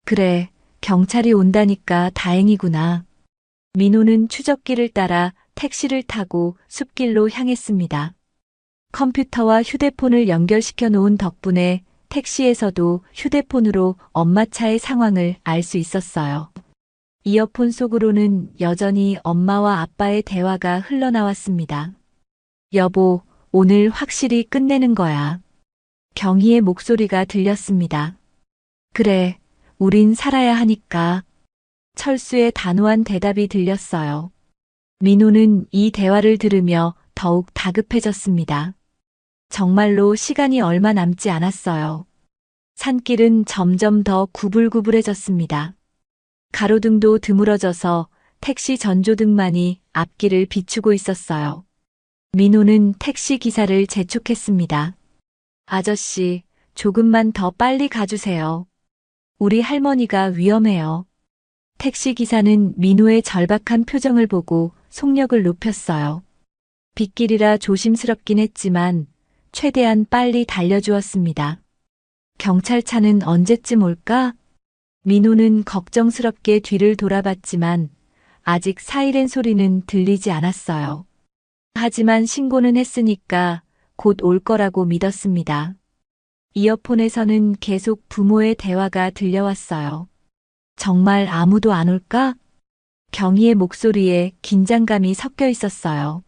그래, 경찰이 온다니까 다행이구나. 민호는 추적기를 따라 택시를 타고 숲길로 향했습니다. 컴퓨터와 휴대폰을 연결시켜 놓은 덕분에 택시에서도 휴대폰으로 엄마 차의 상황을 알 수 있었어요. 이어폰 속으로는 여전히 엄마와 아빠의 대화가 흘러나왔습니다. 여보, 오늘 확실히 끝내는 거야. 경희의 목소리가 들렸습니다. 그래, 우린 살아야 하니까. 철수의 단호한 대답이 들렸어요. 민호는 이 대화를 들으며 더욱 다급해졌습니다. 정말로 시간이 얼마 남지 않았어요. 산길은 점점 더 구불구불해졌습니다. 가로등도 드물어져서 택시 전조등만이 앞길을 비추고 있었어요. 민호는 택시 기사를 재촉했습니다. 아저씨, 조금만 더 빨리 가주세요. 우리 할머니가 위험해요. 택시 기사는 민호의 절박한 표정을 보고 속력을 높였어요. 빗길이라 조심스럽긴 했지만 최대한 빨리 달려주었습니다. 경찰차는 언제쯤 올까? 민호는 걱정스럽게 뒤를 돌아봤지만 아직 사이렌 소리는 들리지 않았어요. 하지만 신고는 했으니까 곧 올 거라고 믿었습니다. 이어폰에서는 계속 부모의 대화가 들려왔어요. 정말 아무도 안 올까? 경희의 목소리에 긴장감이 섞여 있었어요.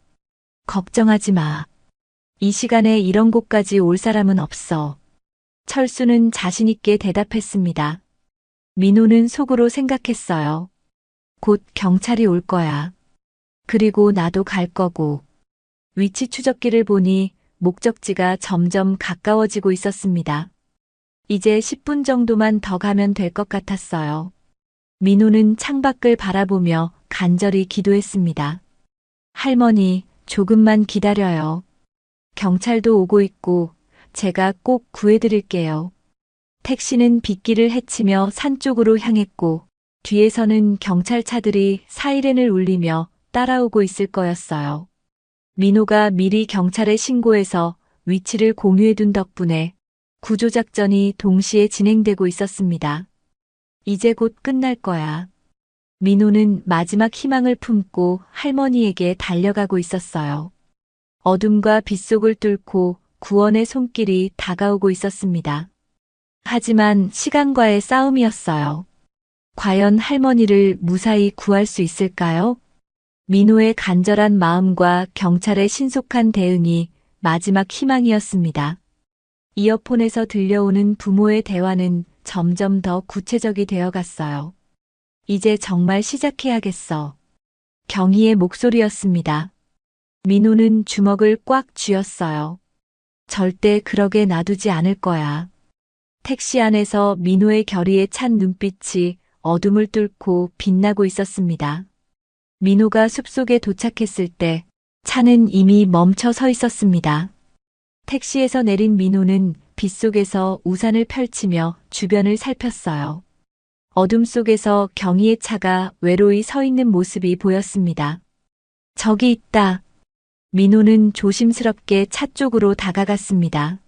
걱정하지 마. 이 시간에 이런 곳까지 올 사람은 없어. 철수는 자신 있게 대답했습니다. 민호는 속으로 생각했어요. 곧 경찰이 올 거야. 그리고 나도 갈 거고. 위치 추적기를 보니 목적지가 점점 가까워지고 있었습니다. 이제 10분 정도만 더 가면 될 것 같았어요. 민호는 창밖을 바라보며 간절히 기도했습니다. 할머니, 조금만 기다려요. 경찰도 오고 있고 제가 꼭 구해드릴게요. 택시는 빗길을 헤치며 산 쪽으로 향했고 뒤에서는 경찰차들이 사이렌을 울리며 따라오고 있을 거였어요. 민호가 미리 경찰에 신고해서 위치를 공유해둔 덕분에 구조작전이 동시에 진행되고 있었습니다. 이제 곧 끝날 거야. 민호는 마지막 희망을 품고 할머니에게 달려가고 있었어요. 어둠과 빗속을 뚫고 구원의 손길이 다가오고 있었습니다. 하지만 시간과의 싸움이었어요. 과연 할머니를 무사히 구할 수 있을까요? 민호의 간절한 마음과 경찰의 신속한 대응이 마지막 희망이었습니다. 이어폰에서 들려오는 부모의 대화는 점점 더 구체적이 되어 갔어요. 이제 정말 시작해야겠어. 경희의 목소리였습니다. 민호는 주먹을 꽉 쥐었어요. 절대 그러게 놔두지 않을 거야. 택시 안에서 민호의 결의에 찬 눈빛이 어둠을 뚫고 빛나고 있었습니다. 민호가 숲속에 도착했을 때 차는 이미 멈춰 서 있었습니다. 택시에서 내린 민호는 빗속에서 우산을 펼치며 주변을 살폈어요. 어둠 속에서 경희의 차가 외로이 서 있는 모습이 보였습니다. 저기 있다. 민호는 조심스럽게 차 쪽으로 다가갔습니다.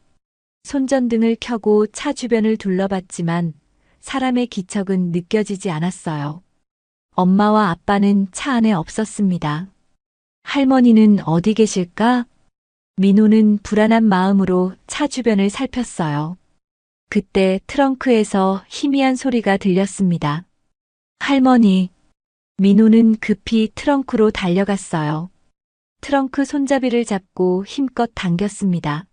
손전등을 켜고 차 주변을 둘러봤지만 사람의 기척은 느껴지지 않았어요. 엄마와 아빠는 차 안에 없었습니다. 할머니는 어디 계실까? 민호는 불안한 마음으로 차 주변을 살폈어요. 그때 트렁크에서 희미한 소리가 들렸습니다. 할머니. 민호는 급히 트렁크로 달려갔어요. 트렁크 손잡이를 잡고 힘껏 당겼습니다.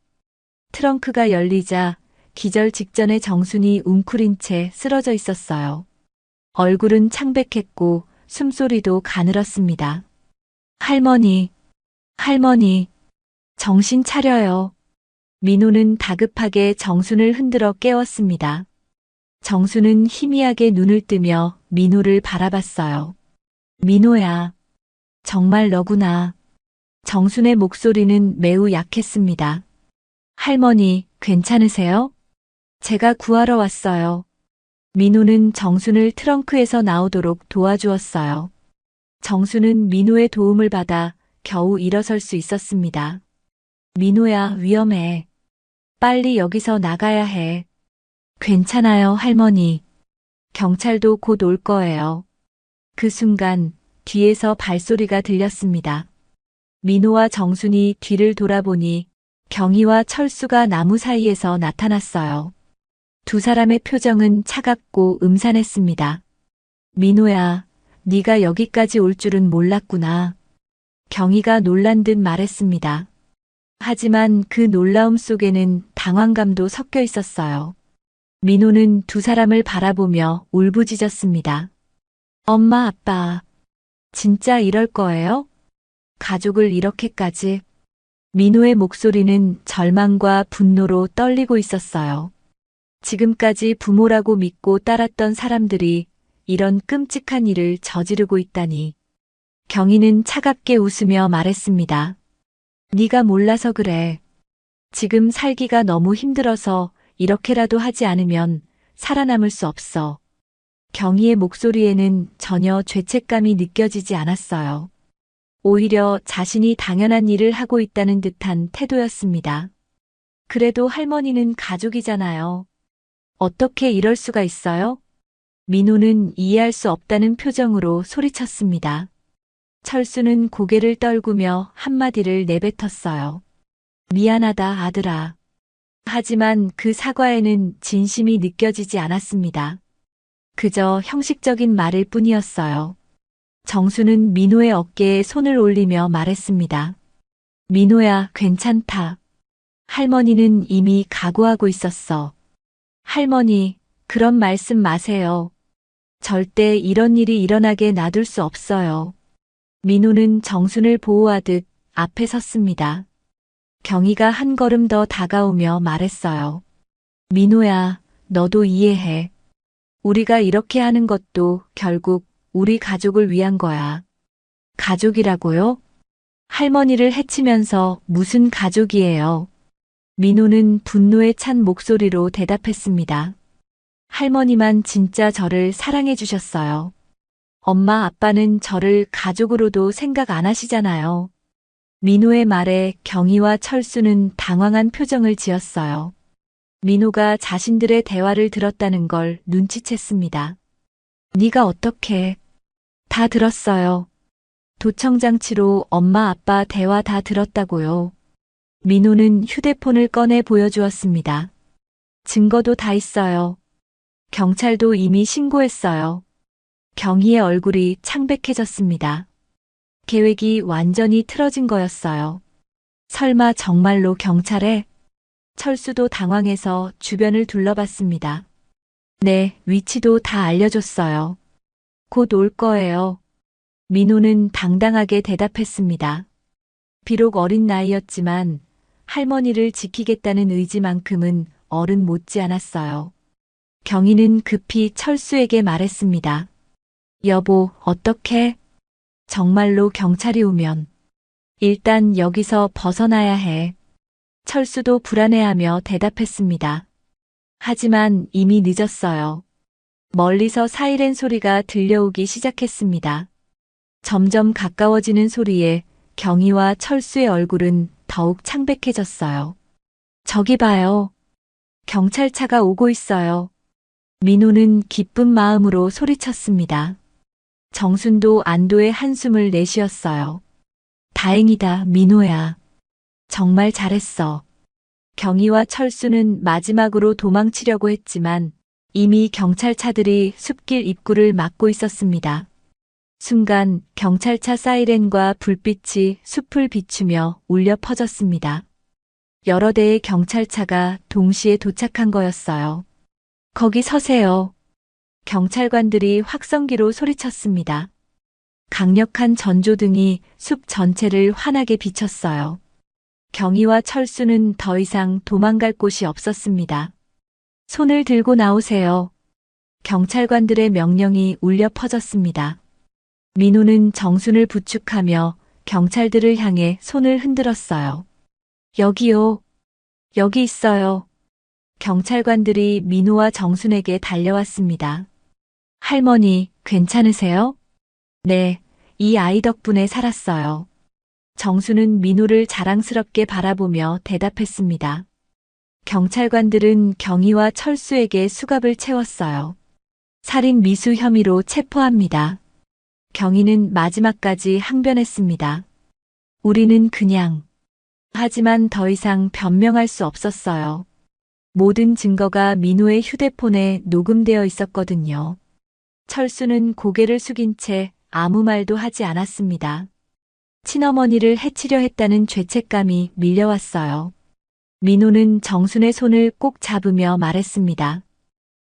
트렁크가 열리자 기절 직전에 정순이 웅크린 채 쓰러져 있었어요. 얼굴은 창백했고 숨소리도 가늘었습니다. 할머니, 할머니, 정신 차려요. 민호는 다급하게 정순을 흔들어 깨웠습니다. 정순은 희미하게 눈을 뜨며 민호를 바라봤어요. 민호야, 정말 너구나. 정순의 목소리는 매우 약했습니다. 할머니, 괜찮으세요? 제가 구하러 왔어요. 민호는 정순을 트렁크에서 나오도록 도와주었어요. 정순은 민호의 도움을 받아 겨우 일어설 수 있었습니다. 민호야, 위험해. 빨리 여기서 나가야 해. 괜찮아요, 할머니. 경찰도 곧 올 거예요. 그 순간 뒤에서 발소리가 들렸습니다. 민호와 정순이 뒤를 돌아보니 경희와 철수가 나무 사이에서 나타났어요. 두 사람의 표정은 차갑고 음산했습니다. 민호야, 네가 여기까지 올 줄은 몰랐구나. 경희가 놀란 듯 말했습니다. 하지만 그 놀라움 속에는 당황감도 섞여 있었어요. 민호는 두 사람을 바라보며 울부짖었습니다. 엄마, 아빠, 진짜 이럴 거예요? 가족을 이렇게까지. 민호의 목소리는 절망과 분노로 떨리고 있었어요. 지금까지 부모라고 믿고 따랐던 사람들이 이런 끔찍한 일을 저지르고 있다니. 경희는 차갑게 웃으며 말했습니다. 네가 몰라서 그래. 지금 살기가 너무 힘들어서 이렇게라도 하지 않으면 살아남을 수 없어. 경희의 목소리에는 전혀 죄책감이 느껴지지 않았어요. 오히려 자신이 당연한 일을 하고 있다는 듯한 태도였습니다. 그래도 할머니는 가족이잖아요. 어떻게 이럴 수가 있어요? 민호는 이해할 수 없다는 표정으로 소리쳤습니다. 철수는 고개를 떨구며 한마디를 내뱉었어요. 미안하다, 아들아. 하지만 그 사과에는 진심이 느껴지지 않았습니다. 그저 형식적인 말일 뿐이었어요. 정수는 민호의 어깨에 손을 올리며 말했습니다. 민호야, 괜찮다. 할머니는 이미 각오하고 있었어. 할머니, 그런 말씀 마세요. 절대 이런 일이 일어나게 놔둘 수 없어요. 민호는 정순을 보호하듯 앞에 섰습니다. 경희가 한 걸음 더 다가오며 말했어요. 민호야, 너도 이해해. 우리가 이렇게 하는 것도 결국 우리 가족을 위한 거야. 가족이라고요? 할머니를 해치면서 무슨 가족이에요? 민호는 분노에 찬 목소리로 대답했습니다. 할머니만 진짜 저를 사랑해 주셨어요. 엄마, 아빠는 저를 가족으로도 생각 안 하시잖아요. 민호의 말에 경희와 철수는 당황한 표정을 지었어요. 민호가 자신들의 대화를 들었다는 걸 눈치챘습니다. 네가 어떻게? 다 들었어요. 도청장치로 엄마 아빠 대화 다 들었다고요. 민호는 휴대폰을 꺼내 보여주었습니다. 증거도 다 있어요. 경찰도 이미 신고했어요. 경희의 얼굴이 창백해졌습니다. 계획이 완전히 틀어진 거였어요. 설마 정말로 경찰에? 철수도 당황해서 주변을 둘러봤습니다. 네, 위치도 다 알려줬어요. 곧 올 거예요. 민호는 당당하게 대답했습니다. 비록 어린 나이였지만 할머니를 지키겠다는 의지만큼은 어른 못지 않았어요. 경희는 급히 철수에게 말했습니다. 여보, 어떻게? 정말로 경찰이 오면 일단 여기서 벗어나야 해. 철수도 불안해하며 대답했습니다. 하지만 이미 늦었어요. 멀리서 사이렌 소리가 들려오기 시작했습니다. 점점 가까워지는 소리에 경희와 철수의 얼굴은 더욱 창백해졌어요. 저기 봐요. 경찰차가 오고 있어요. 민호는 기쁜 마음으로 소리쳤습니다. 정순도 안도의 한숨을 내쉬었어요. 다행이다, 민호야. 정말 잘했어. 경희와 철수는 마지막으로 도망치려고 했지만 이미 경찰차들이 숲길 입구를 막고 있었습니다. 순간 경찰차 사이렌과 불빛이 숲을 비추며 울려 퍼졌습니다. 여러 대의 경찰차가 동시에 도착한 거였어요. 거기 서세요. 경찰관들이 확성기로 소리쳤습니다. 강력한 전조등이 숲 전체를 환하게 비쳤어요. 경희와 철수는 더 이상 도망갈 곳이 없었습니다. 손을 들고 나오세요. 경찰관들의 명령이 울려 퍼졌습니다. 민호는 정순을 부축하며 경찰들을 향해 손을 흔들었어요. 여기요. 여기 있어요. 경찰관들이 민호와 정순에게 달려왔습니다. 할머니, 괜찮으세요? 네, 이 아이 덕분에 살았어요. 정순은 민호를 자랑스럽게 바라보며 대답했습니다. 경찰관들은 경희와 철수에게 수갑을 채웠어요. 살인 미수 혐의로 체포합니다. 경희는 마지막까지 항변했습니다. 우리는 그냥. 하지만 더 이상 변명할 수 없었어요. 모든 증거가 민호의 휴대폰에 녹음되어 있었거든요. 철수는 고개를 숙인 채 아무 말도 하지 않았습니다. 친어머니를 해치려 했다는 죄책감이 밀려왔어요. 민호는 정순의 손을 꼭 잡으며 말했습니다.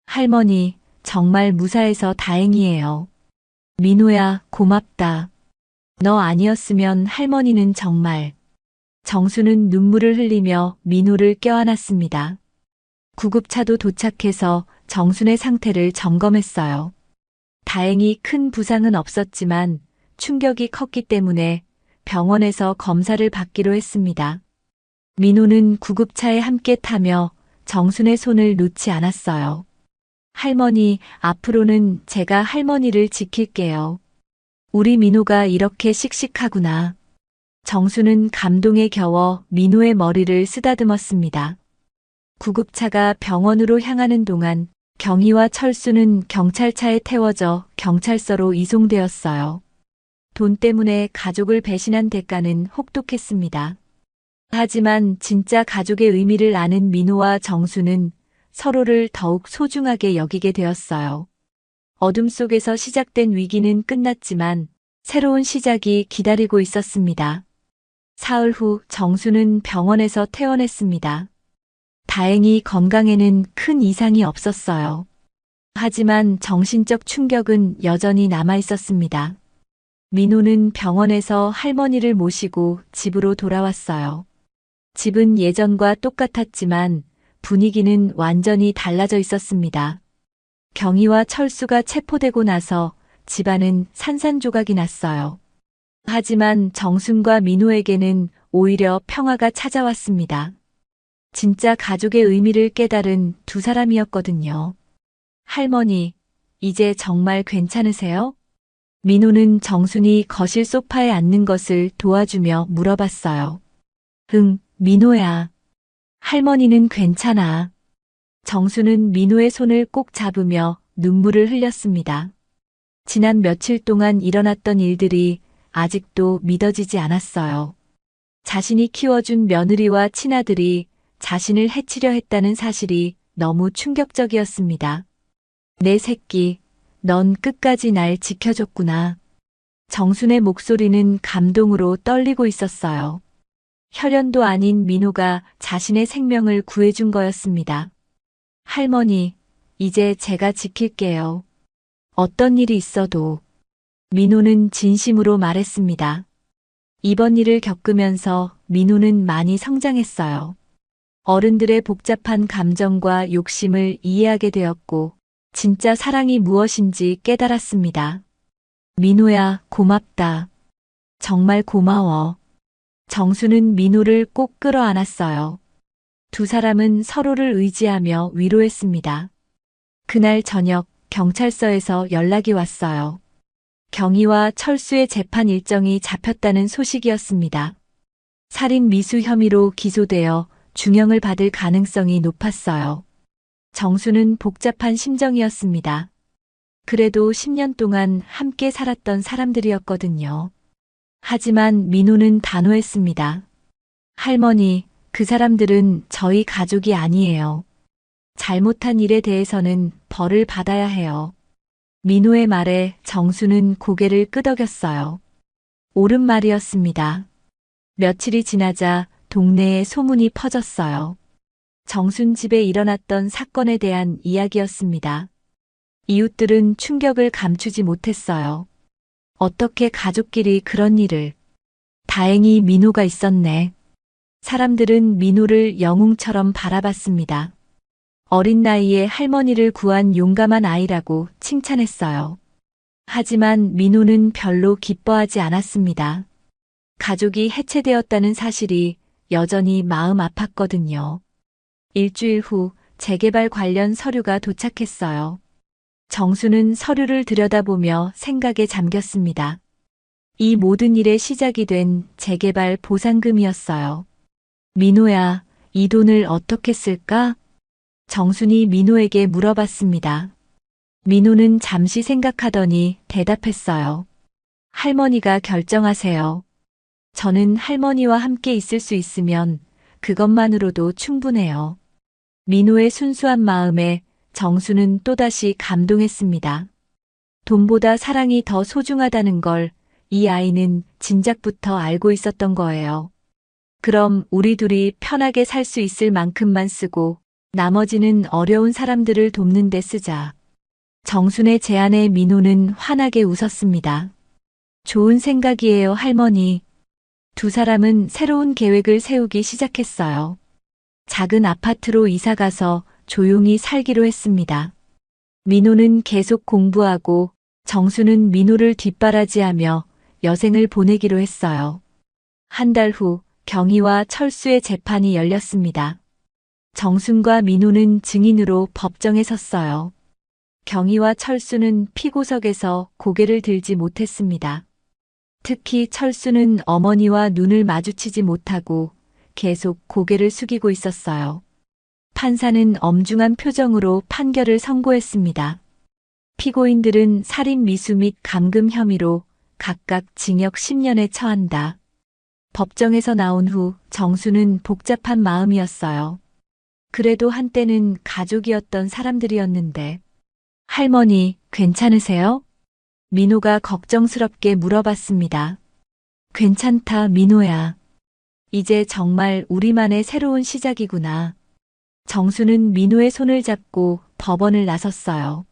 할머니, 정말 무사해서 다행이에요. 민호야, 고맙다. 너 아니었으면 할머니는 정말. 정순은 눈물을 흘리며 민호를 껴안았습니다. 구급차도 도착해서 정순의 상태를 점검했어요. 다행히 큰 부상은 없었지만 충격이 컸기 때문에 병원에서 검사를 받기로 했습니다. 민호는 구급차에 함께 타며 정순의 손을 놓지 않았어요. 할머니, 앞으로는 제가 할머니를 지킬게요. 우리 민호가 이렇게 씩씩하구나. 정순은 감동에 겨워 민호의 머리를 쓰다듬었습니다. 구급차가 병원으로 향하는 동안 경희와 철수는 경찰차에 태워져 경찰서로 이송되었어요. 돈 때문에 가족을 배신한 대가는 혹독했습니다. 하지만 진짜 가족의 의미를 아는 민호와 정수는 서로를 더욱 소중하게 여기게 되었어요. 어둠 속에서 시작된 위기는 끝났지만 새로운 시작이 기다리고 있었습니다. 사흘 후 정수는 병원에서 퇴원했습니다. 다행히 건강에는 큰 이상이 없었어요. 하지만 정신적 충격은 여전히 남아 있었습니다. 민호는 병원에서 할머니를 모시고 집으로 돌아왔어요. 집은 예전과 똑같았지만 분위기는 완전히 달라져 있었습니다. 경희와 철수가 체포되고 나서 집안은 산산조각이 났어요. 하지만 정순과 민호에게는 오히려 평화가 찾아왔습니다. 진짜 가족의 의미를 깨달은 두 사람이었거든요. 할머니, 이제 정말 괜찮으세요? 민호는 정순이 거실 소파에 앉는 것을 도와주며 물어봤어요. 응, 민호야. 할머니는 괜찮아. 정순은 민호의 손을 꼭 잡으며 눈물을 흘렸습니다. 지난 며칠 동안 일어났던 일들이 아직도 믿어지지 않았어요. 자신이 키워준 며느리와 친아들이 자신을 해치려 했다는 사실이 너무 충격적이었습니다. 내 새끼, 넌 끝까지 날 지켜줬구나. 정순의 목소리는 감동으로 떨리고 있었어요. 혈연도 아닌 민호가 자신의 생명을 구해준 거였습니다. 할머니, 이제 제가 지킬게요. 어떤 일이 있어도. 민호는 진심으로 말했습니다. 이번 일을 겪으면서 민호는 많이 성장했어요. 어른들의 복잡한 감정과 욕심을 이해하게 되었고, 진짜 사랑이 무엇인지 깨달았습니다. 민호야, 고맙다. 정말 고마워. 정수는 민호를 꼭 끌어안았어요. 두 사람은 서로를 의지하며 위로했습니다. 그날 저녁 경찰서에서 연락이 왔어요. 경희와 철수의 재판 일정이 잡혔다는 소식이었습니다. 살인 미수 혐의로 기소되어 중형을 받을 가능성이 높았어요. 정수는 복잡한 심정이었습니다. 그래도 10년 동안 함께 살았던 사람들이었거든요. 하지만 민호는 단호했습니다. 할머니, 그 사람들은 저희 가족이 아니에요. 잘못한 일에 대해서는 벌을 받아야 해요. 민호의 말에 정수는 고개를 끄덕였어요. 옳은 말이었습니다. 며칠이 지나자 동네에 소문이 퍼졌어요. 정순 집에 일어났던 사건에 대한 이야기였습니다. 이웃들은 충격을 감추지 못했어요. 어떻게 가족끼리 그런 일을. 다행히 민호가 있었네. 사람들은 민호를 영웅처럼 바라봤습니다. 어린 나이에 할머니를 구한 용감한 아이라고 칭찬했어요. 하지만 민호는 별로 기뻐하지 않았습니다. 가족이 해체되었다는 사실이 여전히 마음 아팠거든요. 일주일 후 재개발 관련 서류가 도착했어요. 정수는 서류를 들여다보며 생각에 잠겼습니다. 이 모든 일의 시작이 된 재개발 보상금이었어요. 민호야, 이 돈을 어떻게 쓸까? 정순이 민호에게 물어봤습니다. 민호는 잠시 생각하더니 대답했어요. 할머니가 결정하세요. 저는 할머니와 함께 있을 수 있으면 그것만으로도 충분해요. 민호의 순수한 마음에 정수는 또다시 감동했습니다. 돈보다 사랑이 더 소중하다는 걸 이 아이는 진작부터 알고 있었던 거예요. 그럼 우리 둘이 편하게 살 수 있을 만큼만 쓰고 나머지는 어려운 사람들을 돕는 데 쓰자. 정순의 제안에 민호는 환하게 웃었습니다. 좋은 생각이에요, 할머니. 두 사람은 새로운 계획을 세우기 시작했어요. 작은 아파트로 이사가서 조용히 살기로 했습니다. 민호는 계속 공부하고 정수는 민호를 뒷바라지하며 여생을 보내기로 했어요. 한 달 후 경희와 철수의 재판이 열렸습니다. 정순과 민호는 증인으로 법정에 섰어요. 경희와 철수는 피고석에서 고개를 들지 못했습니다. 특히 철수는 어머니와 눈을 마주치지 못하고 계속 고개를 숙이고 있었어요. 판사는 엄중한 표정으로 판결을 선고했습니다. 피고인들은 살인 미수 및 감금 혐의로 각각 징역 10년에 처한다. 법정에서 나온 후 정수는 복잡한 마음이었어요. 그래도 한때는 가족이었던 사람들이었는데. 할머니, 괜찮으세요? 민호가 걱정스럽게 물어봤습니다. 괜찮다, 민호야. 이제 정말 우리만의 새로운 시작이구나. 정수는 민호의 손을 잡고 법원을 나섰어요.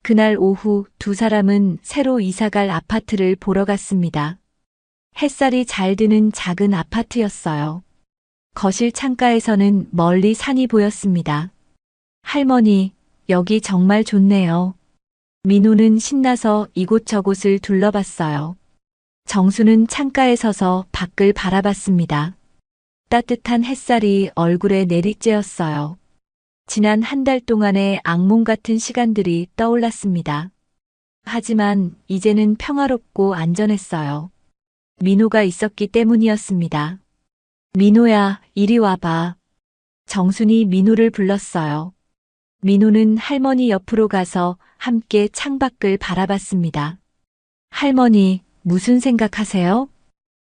그날 오후 두 사람은 새로 이사갈 아파트를 보러 갔습니다. 햇살이 잘 드는 작은 아파트였어요. 거실 창가에서는 멀리 산이 보였습니다. 할머니, 여기 정말 좋네요. 민호는 신나서 이곳저곳을 둘러봤어요. 정수는 창가에 서서 밖을 바라봤습니다. 따뜻한 햇살이 얼굴에 내리쬐었어요. 지난 한 달 동안의 악몽 같은 시간들이 떠올랐습니다. 하지만 이제는 평화롭고 안전했어요. 민호가 있었기 때문이었습니다. 민호야, 이리 와봐. 정순이 민호를 불렀어요. 민호는 할머니 옆으로 가서 함께 창밖을 바라봤습니다. 할머니, 무슨 생각하세요?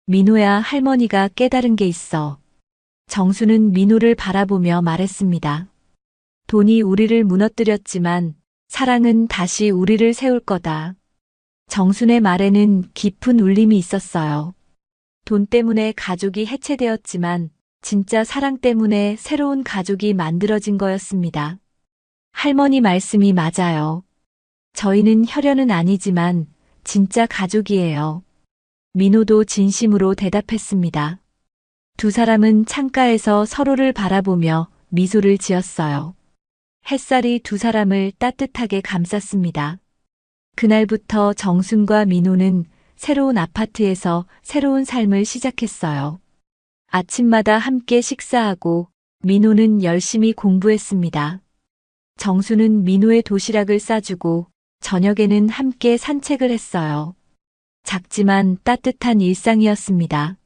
민호야, 할머니가 깨달은 게 있어. 정수는 민호를 바라보며 말했습니다. 돈이 우리를 무너뜨렸지만 사랑은 다시 우리를 세울 거다. 정순의 말에는 깊은 울림이 있었어요. 돈 때문에 가족이 해체되었지만 진짜 사랑 때문에 새로운 가족이 만들어진 거였습니다. 할머니 말씀이 맞아요. 저희는 혈연은 아니지만 진짜 가족이에요. 민호도 진심으로 대답했습니다. 두 사람은 창가에서 서로를 바라보며 미소를 지었어요. 햇살이 두 사람을 따뜻하게 감쌌습니다. 그날부터 정순과 민호는 새로운 아파트에서 새로운 삶을 시작했어요. 아침마다 함께 식사하고 민호는 열심히 공부했습니다. 정수는 민호의 도시락을 싸주고 저녁에는 함께 산책을 했어요. 작지만 따뜻한 일상이었습니다.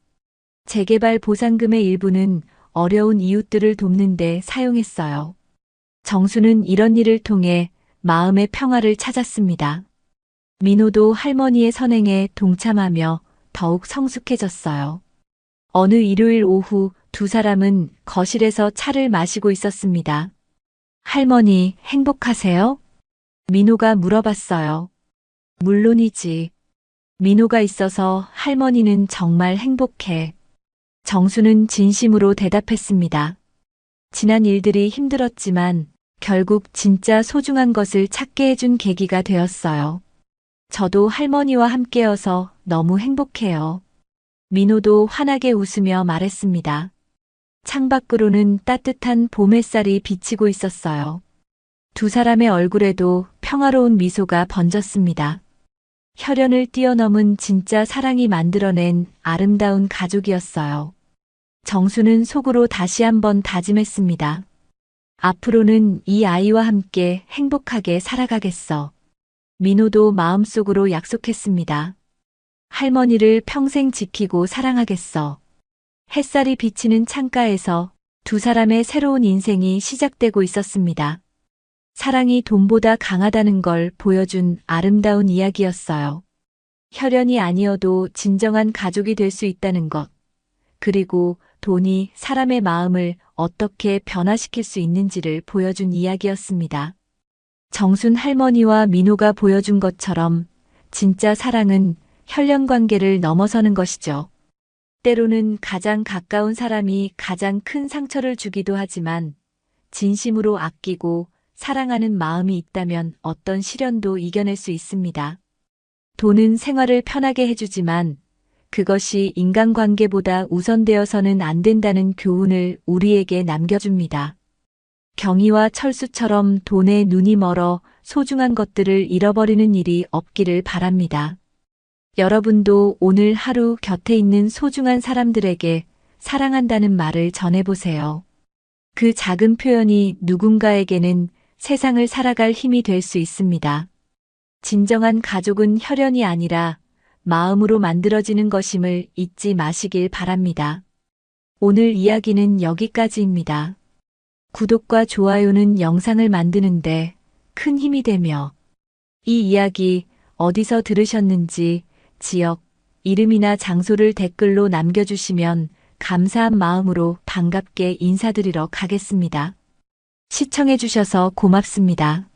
재개발 보상금의 일부는 어려운 이웃들을 돕는 데 사용했어요. 정수는 이런 일을 통해 마음의 평화를 찾았습니다. 민호도 할머니의 선행에 동참하며 더욱 성숙해졌어요. 어느 일요일 오후 두 사람은 거실에서 차를 마시고 있었습니다. 할머니, 행복하세요? 민호가 물어봤어요. 물론이지. 민호가 있어서 할머니는 정말 행복해. 정수는 진심으로 대답했습니다. 지난 일들이 힘들었지만 결국 진짜 소중한 것을 찾게 해준 계기가 되었어요. 저도 할머니와 함께여서 너무 행복해요. 민호도 환하게 웃으며 말했습니다. 창밖으로는 따뜻한 봄 햇살이 비치고 있었어요. 두 사람의 얼굴에도 평화로운 미소가 번졌습니다. 혈연을 뛰어넘은 진짜 사랑이 만들어낸 아름다운 가족이었어요. 정수는 속으로 다시 한번 다짐했습니다. 앞으로는 이 아이와 함께 행복하게 살아가겠어. 민호도 마음속으로 약속했습니다. 할머니를 평생 지키고 사랑하겠어. 햇살이 비치는 창가에서 두 사람의 새로운 인생이 시작되고 있었습니다. 사랑이 돈보다 강하다는 걸 보여준 아름다운 이야기였어요. 혈연이 아니어도 진정한 가족이 될 수 있다는 것. 그리고 돈이 사람의 마음을 어떻게 변화시킬 수 있는지를 보여준 이야기였습니다. 정순 할머니와 민호가 보여준 것처럼 진짜 사랑은 혈연 관계를 넘어서는 것이죠. 때로는 가장 가까운 사람이 가장 큰 상처를 주기도 하지만 진심으로 아끼고 사랑하는 마음이 있다면 어떤 시련도 이겨낼 수 있습니다. 돈은 생활을 편하게 해주지만 그것이 인간관계보다 우선되어서는 안 된다는 교훈을 우리에게 남겨줍니다. 경희와 철수처럼 돈에 눈이 멀어 소중한 것들을 잃어버리는 일이 없기를 바랍니다. 여러분도 오늘 하루 곁에 있는 소중한 사람들에게 사랑한다는 말을 전해보세요. 그 작은 표현이 누군가에게는 세상을 살아갈 힘이 될 수 있습니다. 진정한 가족은 혈연이 아니라 마음으로 만들어지는 것임을 잊지 마시길 바랍니다. 오늘 이야기는 여기까지입니다. 구독과 좋아요는 영상을 만드는데 큰 힘이 되며 이 이야기 어디서 들으셨는지 지역, 이름이나 장소를 댓글로 남겨주시면 감사한 마음으로 반갑게 인사드리러 가겠습니다. 시청해주셔서 고맙습니다.